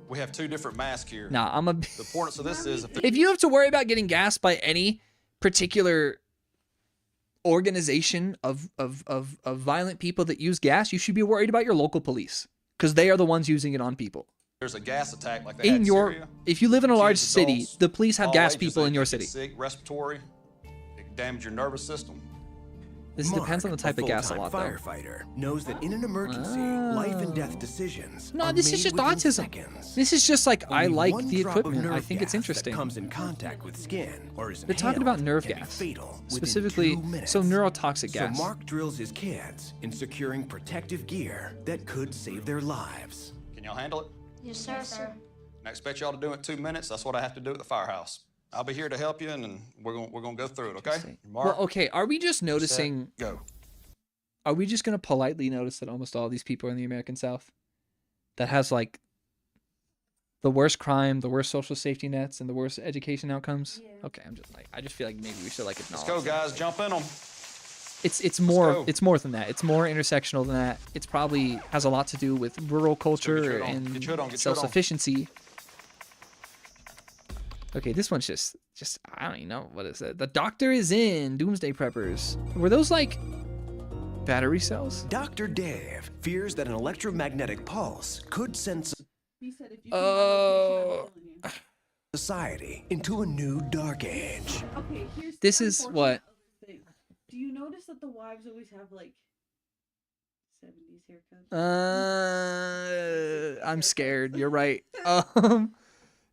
We have 2 different masks here. Nah, The importance of this is if you have to worry about getting gassed by any particular organization of violent people that use gas, you should be worried about your local police, because they are the ones using it on people. there's a gas attack like they had in Syria. If you live in a large Kids, city, adults, the police have all gas ages, people they in your can get city. Sick, respiratory, it can damage your nervous system. This depends on the type of gas a full-time lot, though. firefighter knows that in an emergency, life and death decisions No, are this is made just within autism. seconds. This is just like, I Only like one the drop of equipment. I nerve think it's gas interesting. That comes in contact with skin or is They're talking about inhaled nerve can be gas, fatal within specifically, 2 minutes. so neurotoxic gas. So Mark drills his kids in securing protective gear that could save their lives. Can y'all handle it? Yes, sir. I expect y'all to do it in 2 minutes. That's what I have to do at the firehouse. I'll be here to help you, and then we're gonna go through it, okay? Mark, Well, okay, are we just noticing... set, go. Are we just going to politely notice that almost all these people are in the American South that has like the worst crime, the worst social safety nets, and the worst education outcomes? Yeah. Okay, I just feel like maybe we should like acknowledge. Let's go, guys. Jump in them. It's more than that. It's more intersectional than that. It's probably has a lot to do with rural culture and self-sufficiency. Okay, this one's just I don't even know what is it. The doctor is in Doomsday Preppers. Were those like battery cells? Dr. Dave fears that an electromagnetic pulse could send society into a new dark age. Okay, here's This is what? thing. Do you notice that the wives always have like 70s haircuts? I'm scared. You're right.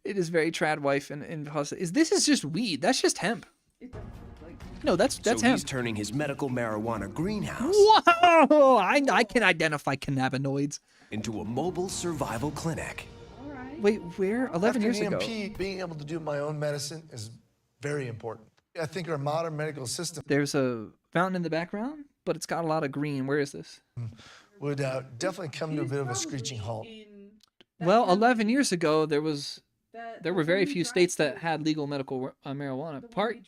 It is very trad wife and this is just weed. That's just hemp. No, that's so hemp. he's turning his medical marijuana greenhouse. Whoa! I can identify cannabinoids into a mobile survival clinic. Wait, where? 11 years After ago. EMP, being able to do my own medicine is very important. I think our modern medical system. There's a fountain in the background, but it's got a lot of green. Where is this? Would definitely come to a bit of a screeching halt. Well, 11 years ago, there were very few states that had legal medical marijuana.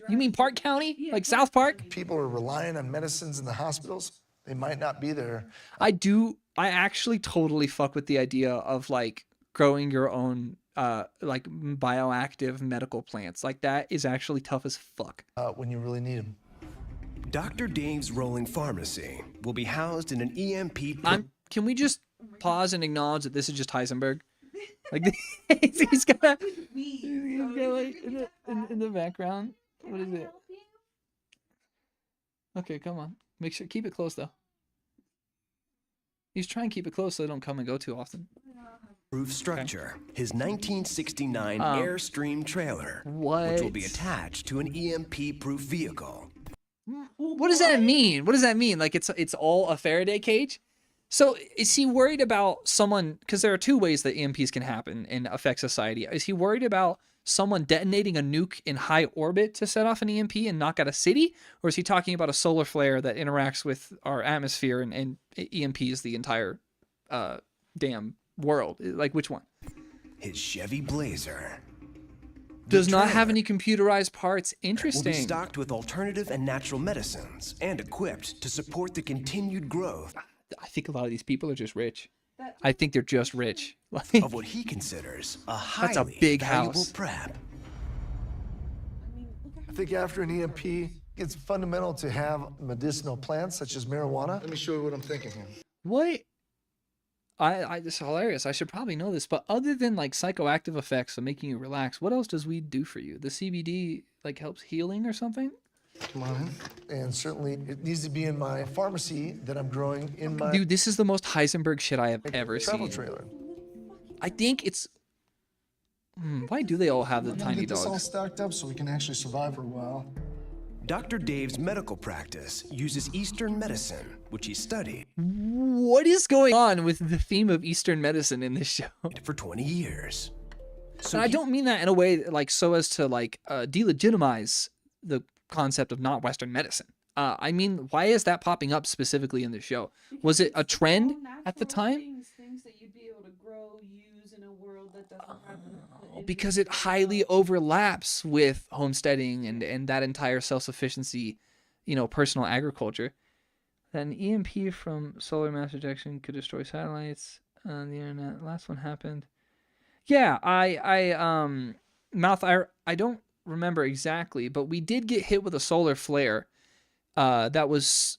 You mean Park County? Like South Park? People are relying on medicines in the hospitals. They might not be there. I actually totally fuck with the idea of like growing your own like bioactive medical plants. Like that is actually tough as fuck. When you really need them. Dr. Dave's rolling pharmacy will be housed in an EMP. Can we just pause and acknowledge that this is just Heisenberg? Like he's got like in the background. What is it? Okay, come on. Make sure keep it close though. He's trying to keep it close so they don't come and go too often. Proof structure. Okay. His 1969 Airstream trailer, which will be attached to an EMP-proof vehicle. What does that mean? What does that mean? Like it's all a Faraday cage? So is he worried about someone, because there are two ways that EMPs can happen and affect society. Is he worried about someone detonating a nuke in high orbit to set off an EMP and knock out a city? Or is he talking about a solar flare that interacts with our atmosphere and EMPs the entire damn world? Like which one? His Chevy Blazer. Does not have any computerized parts. Interesting. Will be stocked with alternative and natural medicines and equipped to support the continued growth. I think a lot of these people are just rich. I think they're just rich. Of what he considers a highly That's a big valuable house. prep. I think after an EMP, it's fundamental to have medicinal plants such as marijuana. Let me show you what I'm thinking here. What? This is hilarious. I should probably know this, but other than like psychoactive effects of making you relax, what else does weed do for you? The CBD like helps healing or something? Come on in. And certainly it needs to be in my pharmacy that I'm growing in my... Dude, this is the most Heisenberg shit I have ever travel seen. trailer. I think it's... why do they all have the tiny get this all dogs? stocked up so we can actually survive for a while. Dr. Dave's medical practice uses Eastern medicine, which he studied. What is going on with the theme of Eastern medicine in this show? For 20 years. So and I don't mean that in a way like so as to like delegitimize the concept of not Western medicine. I mean, why is that popping up specifically in the show? Was it a trend at the time? Things that you'd be able to grow, use in a world that doesn't have Because it highly overlaps with homesteading and that entire self-sufficiency, you know, personal agriculture. An EMP from solar mass ejection could destroy satellites on the internet. Last one happened. Yeah, I don't remember exactly, but we did get hit with a solar flare. That was,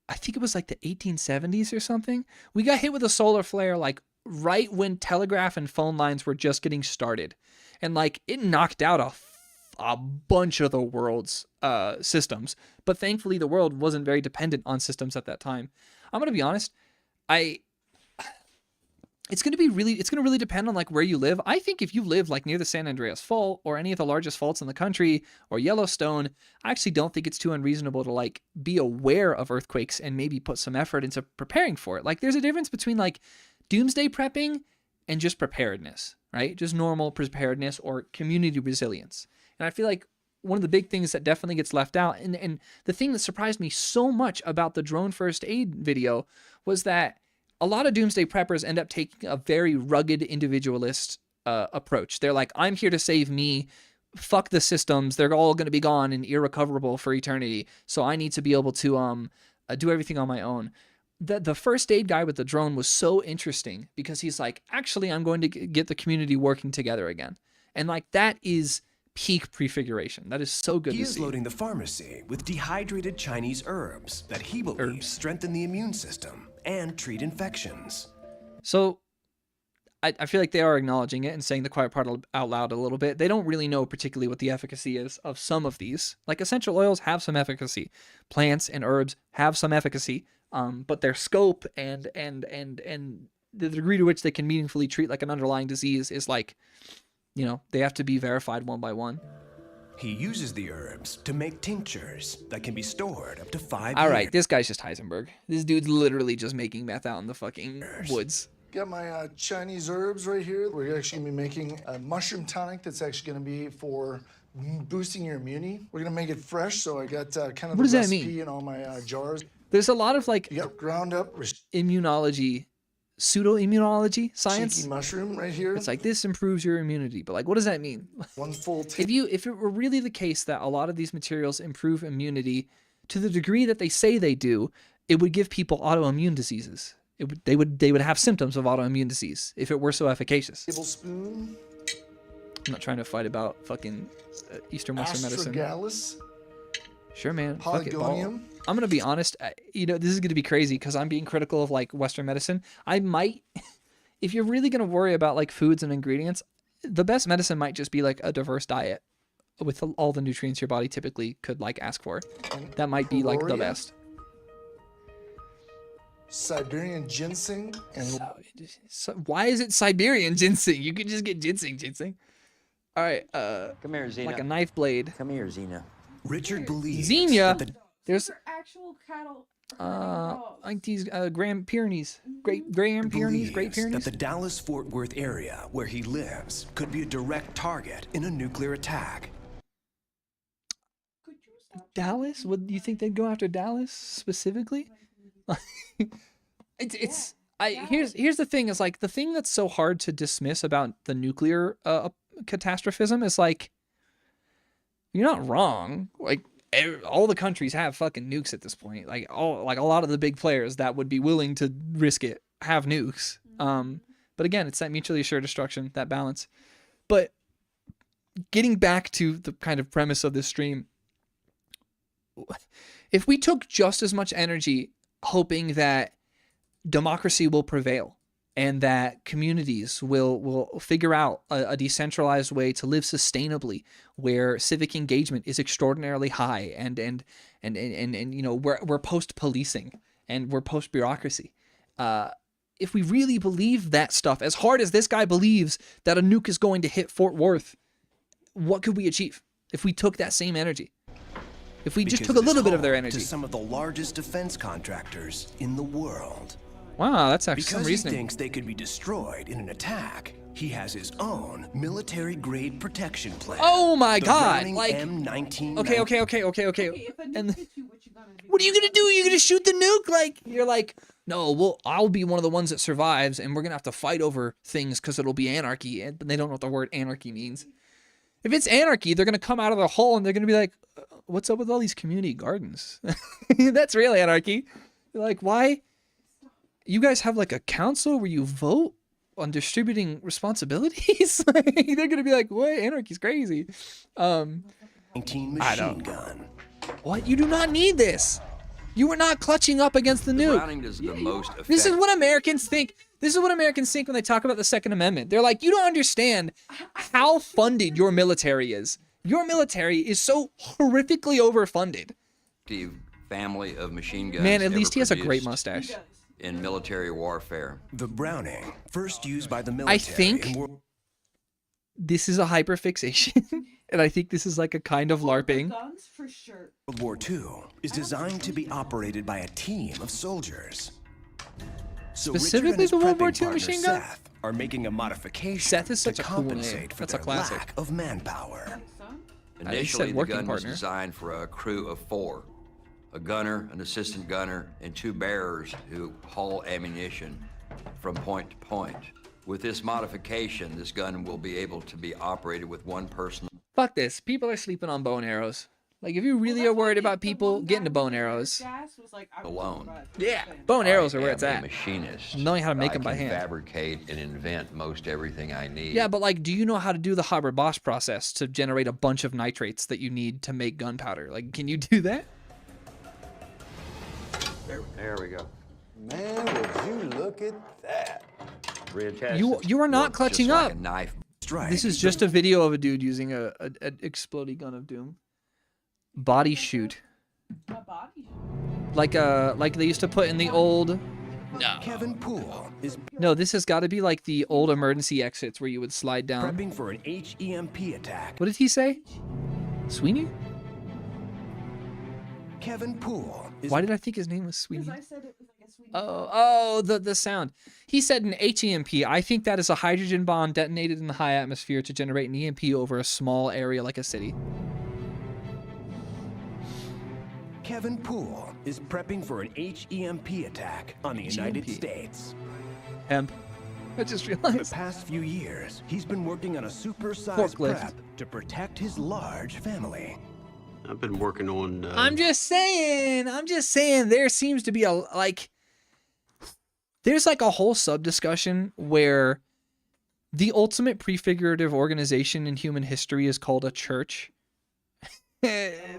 I think it was like the 1870s or something. We got hit with a solar flare like right when telegraph and phone lines were just getting started, and like it knocked out a bunch of the world's systems. But thankfully, the world wasn't very dependent on systems at that time. I'm gonna be honest, it's going to really depend on like where you live. I think if you live like near the San Andreas Fault or any of the largest faults in the country or Yellowstone, I actually don't think it's too unreasonable to like be aware of earthquakes and maybe put some effort into preparing for it. Like there's a difference between like doomsday prepping and just preparedness, right? Just normal preparedness or community resilience. And I feel like one of the big things that definitely gets left out, and the thing that surprised me so much about the drone first aid video was that a lot of doomsday preppers end up taking a very rugged individualist approach. They're like, I'm here to save me. Fuck the systems. They're all going to be gone and irrecoverable for eternity. So I need to be able to do everything on my own. The first aid guy with the drone was so interesting because he's like, actually, I'm going to get the community working together again. And like that is peak prefiguration. That is so good to see. He is loading the pharmacy with dehydrated Chinese herbs that he believes strengthen the immune system and treat infections. So I feel like they are acknowledging it and saying the quiet part out loud a little bit. They don't really know particularly what the efficacy is of some of these. Like essential oils have some efficacy. Plants and herbs have some efficacy. But their scope and the degree to which they can meaningfully treat like an underlying disease is like, you know, they have to be verified one by one. He uses the herbs to make tinctures that can be stored up to 5 years. All right, this guy's just Heisenberg. This dude's literally just making meth out in the fucking woods. Got my Chinese herbs right here. We're actually going to be making a mushroom tonic that's actually going to be for boosting your immunity. We're gonna make it fresh, so I got kind of What does the that mean? recipe in all my jars. There's a lot of like ground up immunology, pseudo-immunology science. cheeky mushroom right here. It's like this improves your immunity, but like, what does that mean? One full if it were really the case that a lot of these materials improve immunity to the degree that they say they do, it would give people autoimmune diseases. They would have symptoms of autoimmune disease if it were so efficacious. tablespoon. I'm not trying to fight about fucking Eastern Western medicine. Astragalus. Sure, man. Fuck it, ball. Polygonium. I'm gonna be honest. You know, this is gonna be crazy because I'm being critical of like Western medicine. I might, if you're really gonna worry about like foods and ingredients, the best medicine might just be like a diverse diet with all the nutrients your body typically could like ask for. That might be like the Peoria. best. Siberian ginseng and So why is it Siberian ginseng? You could just get ginseng. All right. Come here, Xena. Like a knife blade. Come here, Xena. Richard believes Xenia. that the There's Actual cattle. like these Grand Pyrenees, Great Pyrenees, Great believes Pyrenees. that the Dallas-Fort Worth area where he lives could be a direct target in a nuclear attack. Dallas? Would you think they'd go after Dallas specifically? Here's the thing is like the thing that's so hard to dismiss about the nuclear catastrophism is like you're not wrong. Like all the countries have fucking nukes at this point. Like a lot of the big players that would be willing to risk it have nukes. But again, it's that mutually assured destruction, that balance. But getting back to the kind of premise of this stream, if we took just as much energy hoping that democracy will prevail and that communities will figure out a decentralized way to live sustainably where civic engagement is extraordinarily high and you know we're post-policing and we're post-bureaucracy. If we really believe that stuff as hard as this guy believes that a nuke is going to hit Fort Worth, what could we achieve if we took that same energy? If we just Because took a it is little bit of their home energy. to some of the largest defense contractors in the world. Wow, that's actually Because some reasoning. he thinks they could be destroyed in an attack, he has his own military-grade protection plan. Oh my The God! Browning Like, M19. okay. And what are you gonna do? You're gonna shoot the nuke? Like, you're like, no, well, I'll be one of the ones that survives, and we're gonna have to fight over things because it'll be anarchy, and they don't know what the word anarchy means. If it's anarchy, they're gonna come out of their hole and they're gonna be like, what's up with all these community gardens? That's real anarchy. They're like, why? You guys have like a council where you vote on distributing responsibilities? They're gonna be like, what? Anarchy's crazy. I don't. Gun. What? You do not need this. You are not clutching up against the nuke. Browning is the most effective. This is what Americans think. This is what Americans think when they talk about the Second Amendment. They're like, you don't understand how funded your military is. Your military is so horrifically overfunded. Family of machine guns. Man, at least he has a great produced mustache. In military warfare. The Browning, first used by the military. I think this is a hyperfixation, and I think this is like a kind of LARPing. Guns for sure. World War II is designed to be operated by a team of soldiers. So Specifically Richard and his the World War prepping II partner, machine gun? Seth, are making a modification Seth is such to a cool name. compensate for That's a their classic. lack of manpower. Initially, the working gun was partner. designed for a crew of 4. A gunner, an assistant gunner, and 2 bearers who haul ammunition from point to point. With this modification, this gun will be able to be operated with 1 person. Fuck this. People are sleeping on bow and arrows. Like, if you really are worried about people getting to bow and arrows, Alone. yeah, bow and arrows are where it's I am at. a machinist. Knowing how to make I them by can hand. fabricate and invent most everything I need. Yeah, but like, do you know how to do the Haber-Bosch process to generate a bunch of nitrates that you need to make gunpowder? Like, can you do that? There we go. Man, would you look at that? You are not clutching just up. like a knife. This is just a video of a dude using an exploding gun of doom. Body shoot. Like they used to put in the old. No. Kevin Poole is No, this has got to be like the old emergency exits where you would slide down. prepping for an HEMP attack. What did he say? Sweeney? Kevin Poole is Why did I think his name was Sweeney? Because I said it was like Oh, the sound. He said an HEMP. I think that is a hydrogen bomb detonated in the high atmosphere to generate an EMP over a small area like a city. Kevin Poole is prepping for an HEMP attack on the United States. Hemp. I just realized. For the past few years, he's been working on a super-sized prep to protect his large family. I've been working on... I'm just saying, there seems to be there's like a whole sub-discussion where the ultimate prefigurative organization in human history is called a church.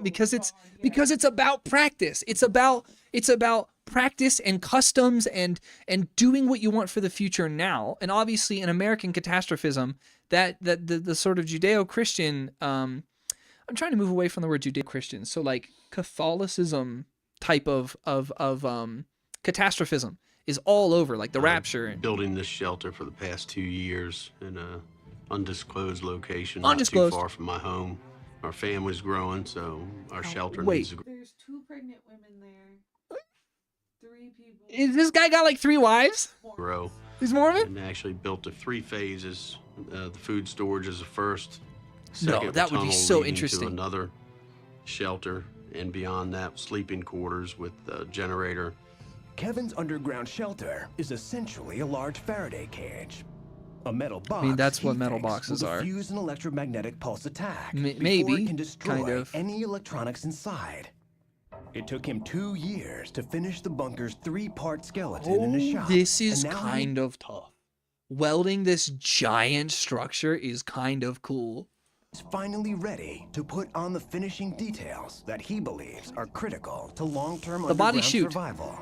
because it's about practice. It's about practice and customs and doing what you want for the future now. And obviously in American catastrophism, that the sort of Judeo-Christian, I'm trying to move away from the word Judeo-Christian. So like Catholicism type of catastrophism is all over, like the rapture. And building this shelter for the past 2 years in a undisclosed location, undisclosed. not too far from my home. Our family's growing, so our shelter needs to grow. There's 2 pregnant women there. 3 people. Is this guy got like 3 wives? Grow. He's Mormon? And actually built to 3 phases. The food storage is the first. No, Second, that would be so leading interesting. to another shelter, and beyond that, sleeping quarters with a generator. Kevin's underground shelter is essentially a large Faraday cage. A metal box. I mean, that's what metal boxes will are. Diffuse an electromagnetic pulse attack Maybe, before it can destroy kind of. any electronics inside. It took him 2 years to finish the bunker's 3-part skeleton in a shop. This is and now kind of tough. Welding this giant structure is kind of cool. He's finally ready to put on the finishing details that he believes are critical to long-term underground survival.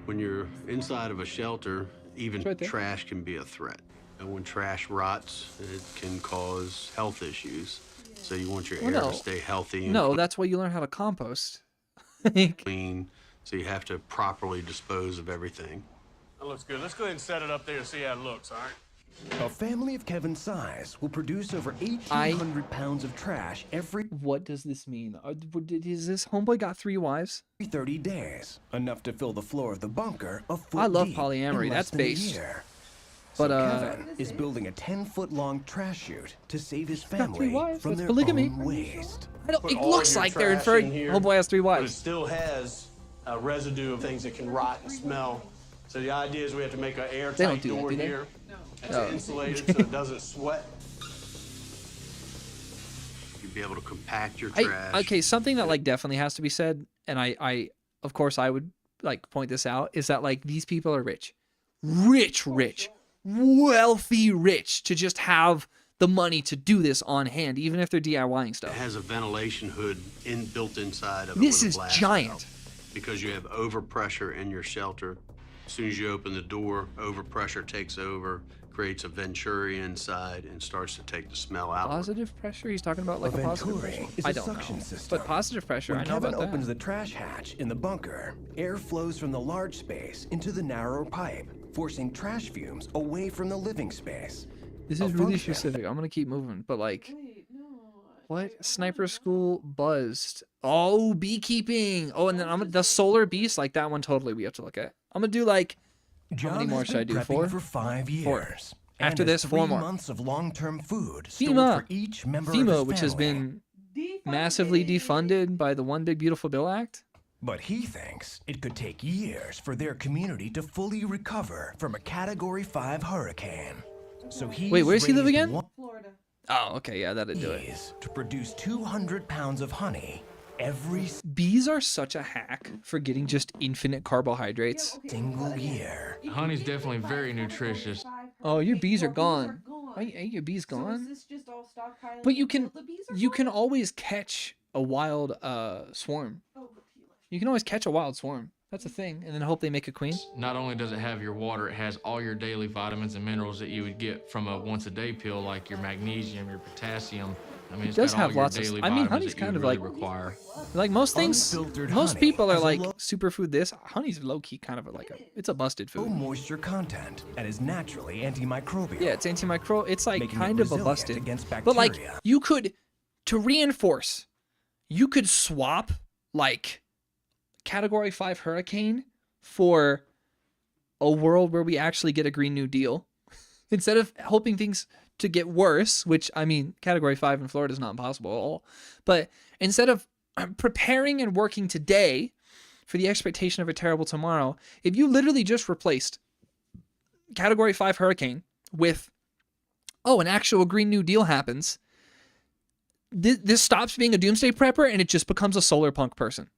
When you're inside of a shelter, even trash can be a threat. And when trash rots, it can cause health issues. So you want your air to stay healthy. And No, that's why you learn how to compost. clean. So you have to properly dispose of everything. That looks good. Let's go ahead and set it up there and see how it looks, all right? A family of Kevin's size will produce over 1,800 pounds of trash every... What does this mean? Is this homeboy got 3 wives? 30 days, enough to fill the floor of the bunker a foot I love deep polyamory. in less That's than a based. year. But Kevin is building a 10-foot-long trash chute to save his family wives. from That's their polygamy. own waste. It Put all looks your like they're trash inferring in here, homeboy has 3 But it wives. still has a residue of things that can rot and smell. So the idea is we have to make an They don't airtight do that, door do they? here. It's No. insulated so it doesn't sweat. You'd be able to compact your trash. Okay, something that like definitely has to be said, and I of course I would like point this out, is that like these people are rich, wealthy rich to just have the money to do this on hand, even if they're DIYing stuff. It has a ventilation hood built inside of it. This with a is blast giant. valve. Because you have overpressure in your shelter. As soon as you open the door, overpressure takes over, creates a venturi inside, and starts to take the smell out. Positive pressure? He's talking about like a positive venturi pressure. is I a don't suction know. system. But positive pressure, When I know Kevin about opens that. the trash hatch in the bunker, air flows from the large space into the narrower pipe, forcing trash fumes away from the living space. This is really specific. I'm gonna keep moving, but like, what? Sniper school buzzed. Oh, beekeeping. Oh, and then the solar beast, like that one totally we have to look at. I'm gonna do like, how many more should I do? 4? For 5 years. 4. And After has this, 4 3 more. months of long-term food stored FEMA. for each member of FEMA, his which has family. been massively defunded by the One Big Beautiful Bill Act. But he thinks it could take years for their community to fully recover from a Category 5 hurricane. So he's Wait, where does he live raised again? Florida. Oh, okay, yeah, that'd do it. To produce 200 pounds of honey every Bees are such a hack for getting just infinite carbohydrates. single year. Honey's definitely very nutritious. Oh, your bees are gone. Ain't your bees So is gone? this just all stockpiling? But you until the bees are can always catch a wild swarm. You can always catch a wild swarm. That's a thing, and then hope they make a queen. Not only does it have your water, it has all your daily vitamins and minerals that you would get from a once-a-day pill, like your magnesium, your potassium. I mean, It it's does got all have your lots of. daily I mean, vitamins honey's that you kind of really like require. Like most things. Unfiltered Most honey people are has a like low- superfood. This honey's low key kind of like it's a busted Low food. moisture content and is naturally antimicrobial. Yeah, it's antimicro. It's like making it kind of a resilient busted. against But like bacteria. you could, to reinforce, you could swap like Category 5 hurricane for a world where we actually get a Green New Deal, instead of hoping things to get worse, which, I mean, Category 5 in Florida is not impossible at all, but instead of preparing and working today for the expectation of a terrible tomorrow, if you literally just replaced Category 5 hurricane with, oh, an actual Green New Deal happens, this stops being a doomsday prepper and it just becomes a solar punk person.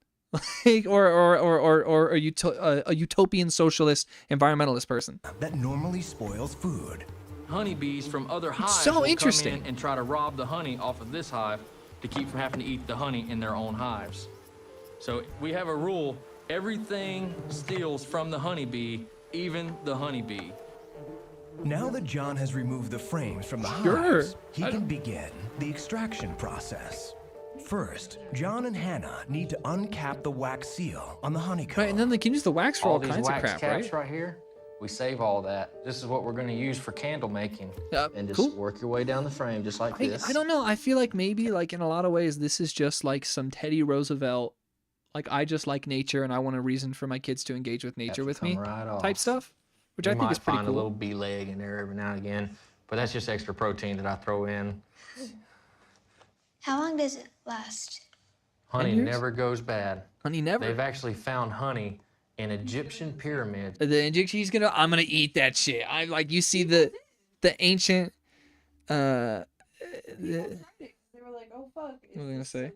or a utopian socialist environmentalist person. That normally spoils food. Honeybees from other hives so will interesting. come in and try to rob the honey off of this hive to keep from having to eat the honey in their own hives. So we have a rule, everything steals from the honeybee, even the honeybee. Now that John has removed the frames from the hives, he can begin the extraction process. First, John and Hannah need to uncap the wax seal on the honeycomb. Right, and then they can use the wax for all kinds of crap, caps right here, we save all that. This is what we're going to use for candle making. And just work your way down the frame just like this. I don't know. I feel like maybe, like, in a lot of ways, this is just like some Teddy Roosevelt, like, I just like nature and I want a reason for my kids to engage with nature with me type stuff, which I think is pretty cool. You might find a little bee leg in there every now and again, but that's just extra protein that I throw in. How long does it last? Honey never goes bad. Honey never? They've actually found honey in Egyptian pyramids. The Egyptian, I'm gonna eat that shit. I like, you see the ancient They were like, oh fuck. What was I gonna say?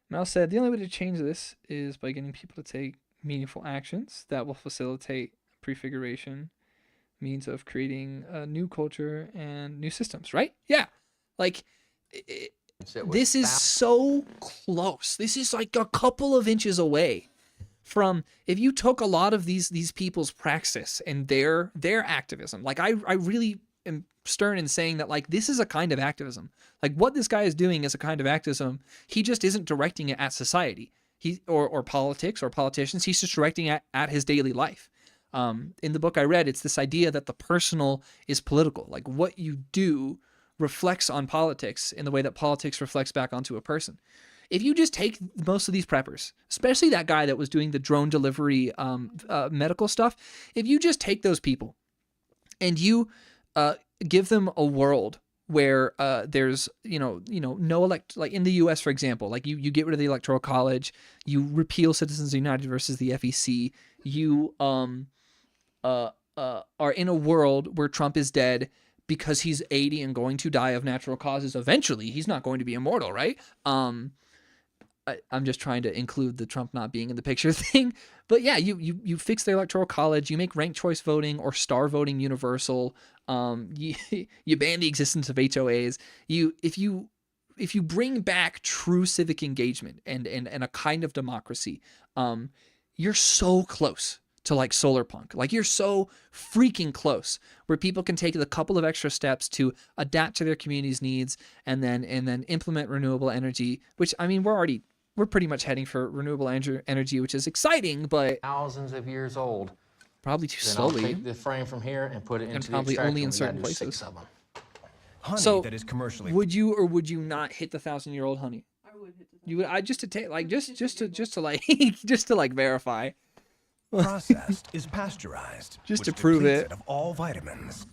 Mal said the only way to change this is by getting people to take meaningful actions that will facilitate prefiguration, means of creating a new culture and new systems, right? Yeah. Like, this is so close. This is like a couple of inches away from, if you took a lot of these people's praxis and their activism. Like, I really am stern in saying that, like, this is a kind of activism. Like, what this guy is doing is a kind of activism. He just isn't directing it at society, or politics or politicians. He's just directing it at his daily life. In the book I read, it's this idea that the personal is political. Like, what you do reflects on politics in the way that politics reflects back onto a person. If you just take most of these preppers, especially that guy that was doing the drone delivery medical stuff, if you just take those people and you give them a world where there's no like in the U.S., for example, like you get rid of the Electoral College, you repeal Citizens United versus the FEC, you are in a world where Trump is dead because he's 80 and going to die of natural causes eventually. He's not going to be immortal, right? I'm just trying to include the Trump not being in the picture thing. But yeah, you fix the Electoral College, you make ranked choice voting or star voting universal, you ban the existence of HOAs. If you bring back true civic engagement and a kind of democracy, you're so close to like solar punk. Like, you're so freaking close where people can take a couple of extra steps to adapt to their community's needs and then implement renewable energy, which, I mean, we're pretty much heading for renewable energy, which is exciting, but thousands of years old. Probably too Then slowly. I'll take the frame from here and put it into And the probably extractor. only in We certain gotta do places. 6 of them. Honey So, that is commercially would you or would you not hit the 1,000-year-old honey? I would hit the You would. I just to take like just to like just to like verify. processed is pasteurized, Just to which prove depletes it. of all vitamins.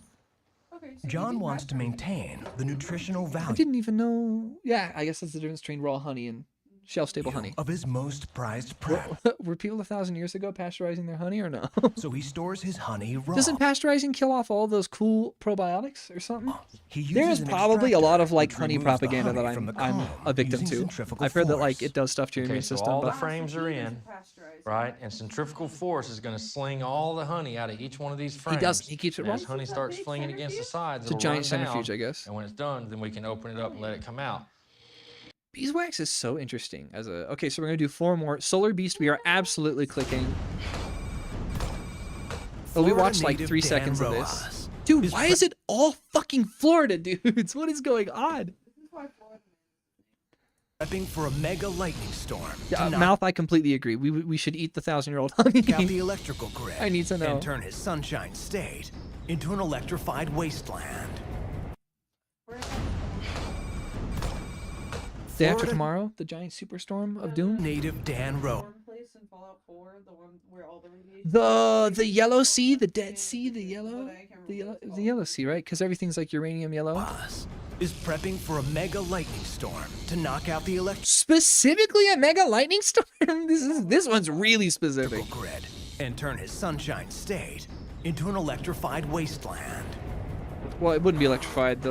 Okay, John wants to maintain the nutritional I value didn't even know. Yeah, I guess that's the difference between raw honey and shelf-stable honey. of his most prized prep. Were people 1,000 years ago pasteurizing their honey or no? So he stores his honey raw. Doesn't pasteurizing kill off all those cool probiotics or something? He There is uses an probably a lot of like which honey removes the propaganda that honey from the I'm comb a victim using to. centrifugal I've heard that like force. it does stuff to your immune So system, all the but frames are in, right? And centrifugal force is going to sling all the honey out of each one of these frames. He keeps it And as wrong? honey starts flinging against the sides, It's a it'll giant run down, centrifuge, I guess. And when it's done, then we can open it up and let it come out. beeswax is so interesting as a. Okay, so we're gonna do 4 more. Solar Beast, we are absolutely clicking. Oh, we watched like 3 seconds of this. Dude, why is it all fucking Florida, dudes? What is going on? Prepping for a mega lightning storm. Yeah, Mouth, I completely agree. We should eat the 1,000-year-old honey. Out the electrical grid. I need to know. And turn his sunshine state into an electrified wasteland. Day after tomorrow, the giant superstorm of doom. Native Dan Rowe. Fallout 4, the one where all the radiation. The yellow sea, the Dead Sea, the yellow sea, right? Because everything's like uranium yellow. Is prepping for a mega lightning storm to knock out the Specifically a mega lightning storm. This one's really specific. Grid and turn his sunshine state into an electrified wasteland. Well, it wouldn't be electrified.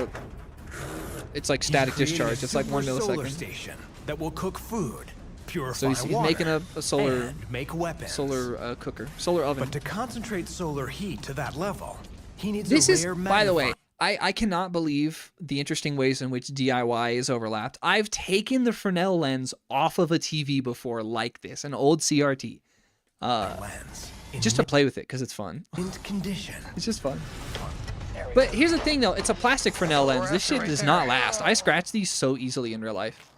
It's like static discharge. It's like 1 Solar millisecond. station that will cook food, purify So he's water, making a solar and make weapons. solar cooker, solar oven. But to concentrate solar heat to that level, he needs This a is, rare by the way, magnifier. I cannot believe the interesting ways in which DIY is overlapped. I've taken the Fresnel lens off of a TV before like this, an old CRT, just to play with it because it's fun. Condition. It's just fun. But here's the thing, though. It's a plastic Fresnel lens. This shit does not last. I scratch these so easily in real life.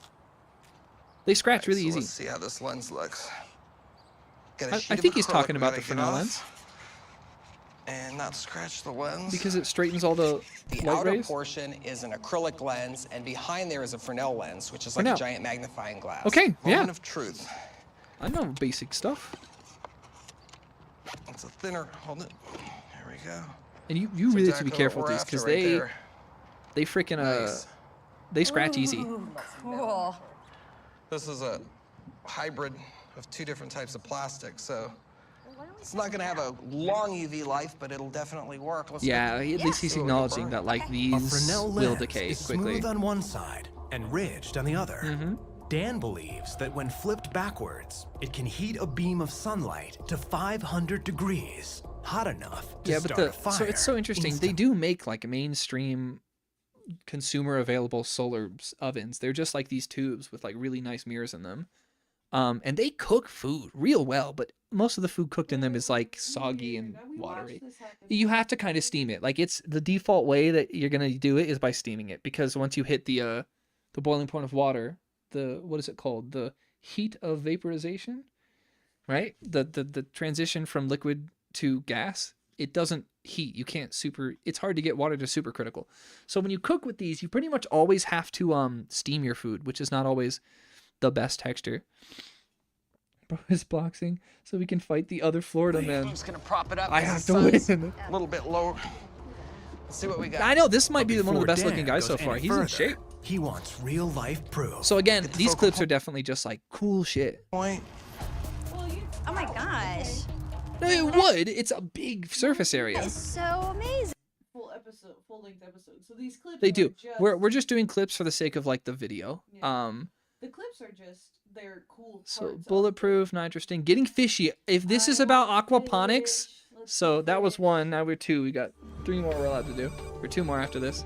They scratch really easy. Let's see how this lens looks. I think he's talking about the Fresnel lens. And not scratch the lens. Because it straightens all the light outer rays? portion is an acrylic lens, and behind there is a Fresnel lens, which is like Fresnel. a giant magnifying glass. Okay, yeah. Moment of truth. I know basic stuff. It's a thinner. Hold it. There we go. And you That's really have to exactly be careful what with we're these because after right they there. freaking Nice. they scratch easy. Ooh, cool. This is a hybrid of 2 different types of plastic, so it's not going to have a long UV life, but it'll definitely work. Let's Yeah, look at least he's see what we can acknowledging burn. that like A these Fresnel will lens decay is quickly. smooth on one side and ridged on the other. Dan believes that when flipped backwards, it can heat a beam of sunlight to 500 degrees, hot enough to Yeah, but start a fire. so it's so interesting. They do make like mainstream consumer available solar ovens. They're just like these tubes with like really nice mirrors in them. And they cook food real well, but most of the food cooked in them is like soggy and watery. You have to kind of steam it. Like it's the default way that you're gonna do it is by steaming it, because once you hit the boiling point of water, what is it called? The heat of vaporization, right? The transition from liquid to gas, it doesn't heat. You can't it's hard to get water to supercritical. So when you cook with these, you pretty much always have to steam your food, which is not always the best texture. Bro is boxing so we can fight the other Florida man. I'm just going to prop it up. I have to win. A little bit lower. Let's see what we got. I know this might be one of the Before best looking Dan guys so goes far. any He's in further, shape. He wants real life proof. So again, these clips are definitely just like cool shit. Point. Oh my gosh. No, it would. It's a big surface area. It's so amazing. Full length episode. So these clips. They are do. Just, We're just doing clips for the sake of like the video. The clips are just they're cool. So bulletproof, not interesting. Getting fishy. If this is about aquaponics, so that was one. Now we're 2. We got 3 more we're allowed to do. Or 2 more after this.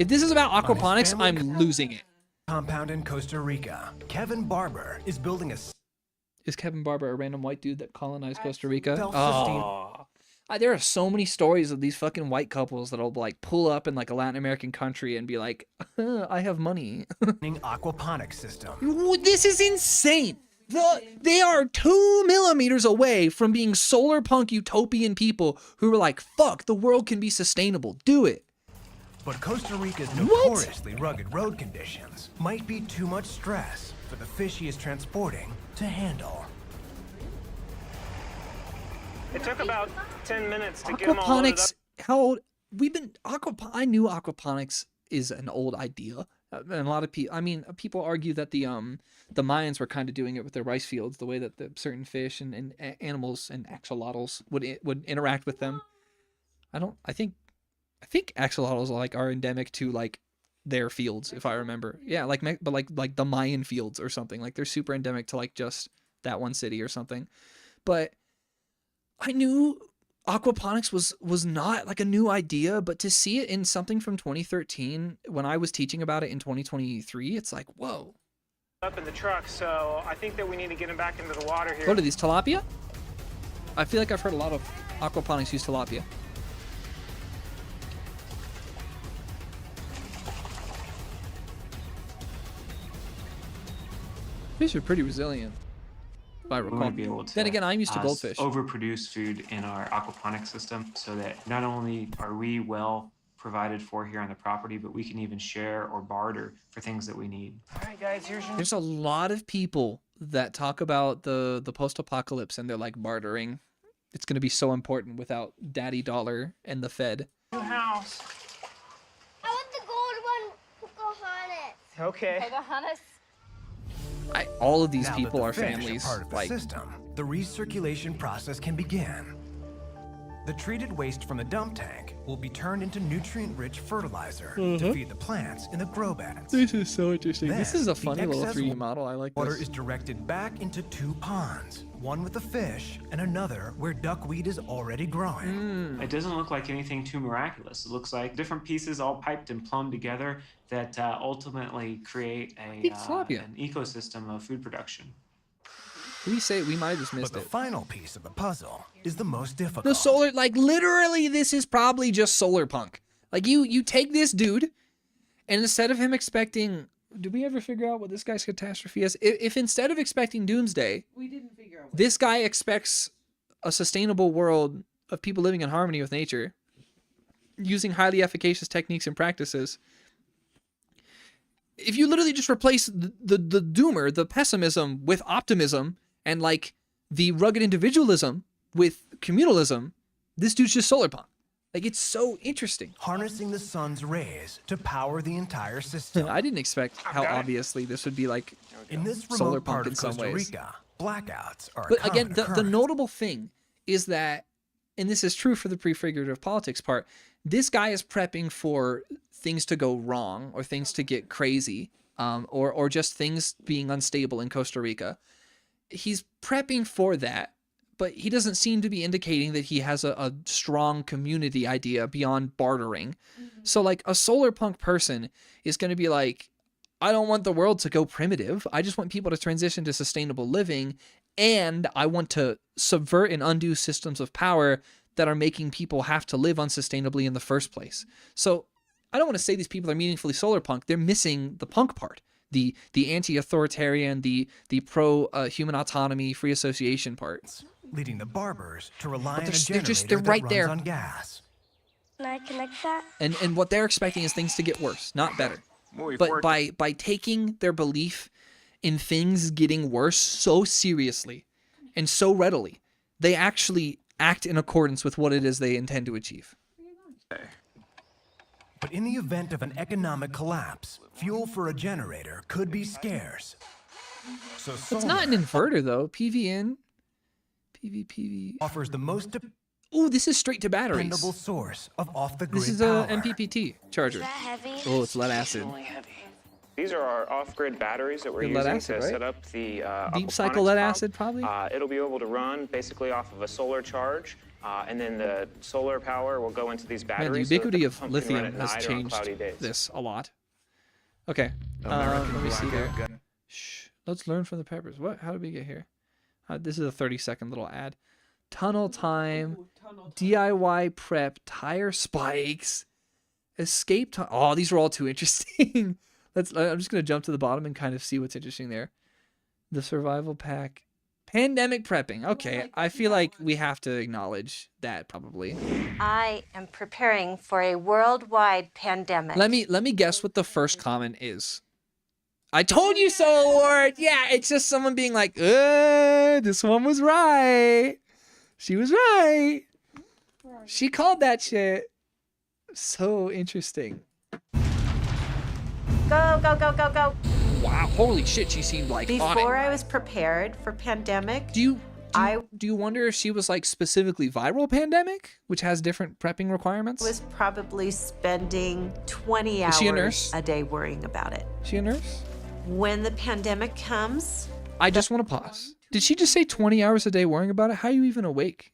If this is about aquaponics, I'm losing it. Compound in Costa Rica, Kevin Barber is building a Is Kevin Barber a random white dude that colonized Costa Rica? self-sustaining There are so many stories of these fucking white couples that'll like pull up in like a Latin American country and be like, I have money. aquaponics system. This is insane. They are 2 millimeters away from being solar punk utopian people who are like, fuck, the world can be sustainable. Do it. But Costa Rica's notoriously rugged road conditions might be too much stress for the fish he is transporting to handle. It took about 10 minutes to get them all loaded up. Aquaponics, how old? I knew aquaponics is an old idea. And a lot of people argue that the Mayans were kind of doing it with their rice fields, the way that the certain fish and animals and axolotls would interact with them. I think axolotls are endemic to like their fields, if I remember. Yeah, like the Mayan fields or something. Like they're super endemic to like just that one city or something. But I knew aquaponics was not like a new idea, but to see it in something from 2013 when I was teaching about it in 2023, it's like, whoa. Up in the truck, so I think that we need to get them back into the water here. What are these, tilapia? I feel like I've heard a lot of aquaponics use tilapia. Fish are pretty resilient, if I We recall. want to be able to, Then again, I'm used to goldfish. overproduce food in our aquaponics system so that not only are we well provided for here on the property, but we can even share or barter for things that we need. All right, guys, here's your... There's a lot of people that talk about the post-apocalypse and they're like bartering. It's going to be so important without Daddy Dollar and the Fed. New house. I want the gold one, Pocahontas. Okay. Pocahontas. All of these Now people that are the fish families. Part of the like system, the recirculation process can begin. The treated waste from the dump tank will be turned into nutrient-rich fertilizer to feed the plants in the grow beds. This is so interesting. Then, this is a the funny little excess 3D model. I like water this. is directed back into 2 ponds, one with the fish and another where duckweed is already growing. It doesn't look like anything too miraculous. It looks like different pieces all piped and plumbed together that ultimately create an ecosystem of food production. We say we might have just missed But the it. final piece of the puzzle is the most difficult. The solar, like literally, this is probably just solar punk. Like you take this dude, and instead of him expecting, did we ever figure out what this guy's catastrophe is? If instead of expecting doomsday, We didn't figure out. this guy expects a sustainable world of people living in harmony with nature, using highly efficacious techniques and practices. If you literally just replace the doomer, the pessimism with optimism, and like the rugged individualism with communalism, this dude's just solar punk. Like, it's so interesting. Harnessing the sun's rays to power the entire system. I didn't expect how obviously this would be like In this solar remote punk part in of some Costa ways. Rica, blackouts are But a again, common the occurrence. notable thing is that, and this is true for the prefigurative politics part, this guy is prepping for things to go wrong or things to get crazy, or just things being unstable in Costa Rica. He's prepping for that, but he doesn't seem to be indicating that he has a strong community idea beyond bartering. So like a solar punk person is going to be like, I don't want the world to go primitive. I just want people to transition to sustainable living, and I want to subvert and undo systems of power that are making people have to live unsustainably in the first place. So I don't want to say these people are meaningfully solar punk. They're missing the punk part. The anti-authoritarian, the pro-human autonomy, free association parts. Leading the barbers to rely on a they're generator right that there. runs on gas. Can I connect that? And what they're expecting is things to get worse, not better. But by taking their belief in things getting worse so seriously and so readily, they actually act in accordance with what it is they intend to achieve. But in the event of an economic collapse, fuel for a generator could be scarce. So It's not an inverter though. PV in, PV. offers the most Ooh, this is straight to batteries. dependable source of off-the-grid This is power. a MPPT charger. Oh, it's lead acid. These are our off-grid batteries that we're Good lead using acid, to right? set up the Deep aquaponics cycle lead pump. acid, probably? It'll be able to run basically off of a solar charge, and then the solar power will go into these Man, batteries. the so that ubiquity the of pump can run lithium at has night or on changed cloudy days. this a lot. Okay, let me see here. Shh, let's learn from the Peppers. What? How did we get here? This is a 30-second little ad. Tunnel time, DIY prep, tire spikes, escape time. Oh, these are all too interesting. I'm just gonna jump to the bottom and kind of see what's interesting there. The survival pack, pandemic prepping. Okay, I feel like we have to acknowledge that probably. I am preparing for a worldwide pandemic. Let me guess what the first comment is. I told you so, Lord. Yeah, it's just someone being like, this one was right. She was right. She called that shit. So interesting. Go, go, go, go, go. Wow, holy shit, she seemed like on it. Before I was prepared for pandemic, Do you wonder if she was like specifically viral pandemic, which has different prepping requirements? was probably spending 20 Is she a hours nurse? a day worrying about it. Is she a nurse? When the pandemic comes, I just want to pause. Did she just say 20 hours a day worrying about it? How are you even awake?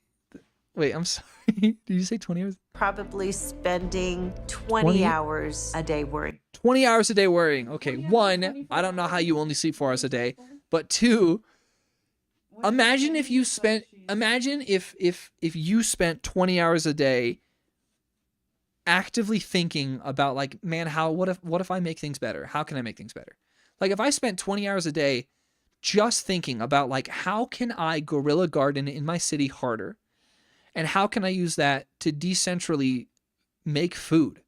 Wait, I'm sorry. Did you say 20 hours? probably spending 20 hours a day worrying. 20 hours a day worrying. Okay, one, I don't know how you only sleep 4 hours a day. But two, imagine if you spent, imagine if you spent 20 hours a day actively thinking about like, man, what if I make things better? How can I make things better? Like if I spent 20 hours a day just thinking about like, how can I guerrilla garden in my city harder? And how can I use that to decentrally make food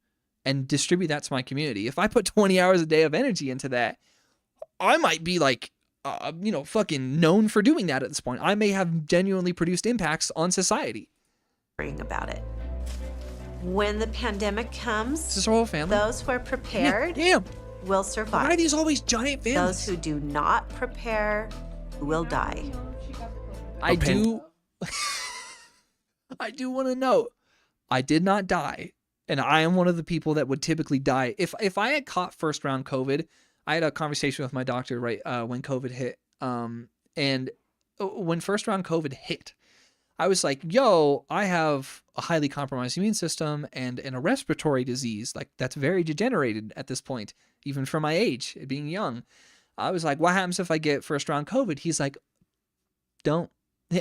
and distribute that to my community? If I put 20 hours a day of energy into that, I might be like fucking known for doing that at this point. I may have genuinely produced impacts on society. About it. When the pandemic comes, this is our whole family. Those who are prepared will survive. Why are these always giant families? Those who do not prepare will die. I do want to note, I did not die, and I am one of the people that would typically die. If I had caught first round COVID, I had a conversation with my doctor right when COVID hit, and when first round COVID hit, I was like, yo, I have a highly compromised immune system and a respiratory disease like that's very degenerated at this point, even for my age, being young. I was like, what happens if I get first round COVID? He's like, don't.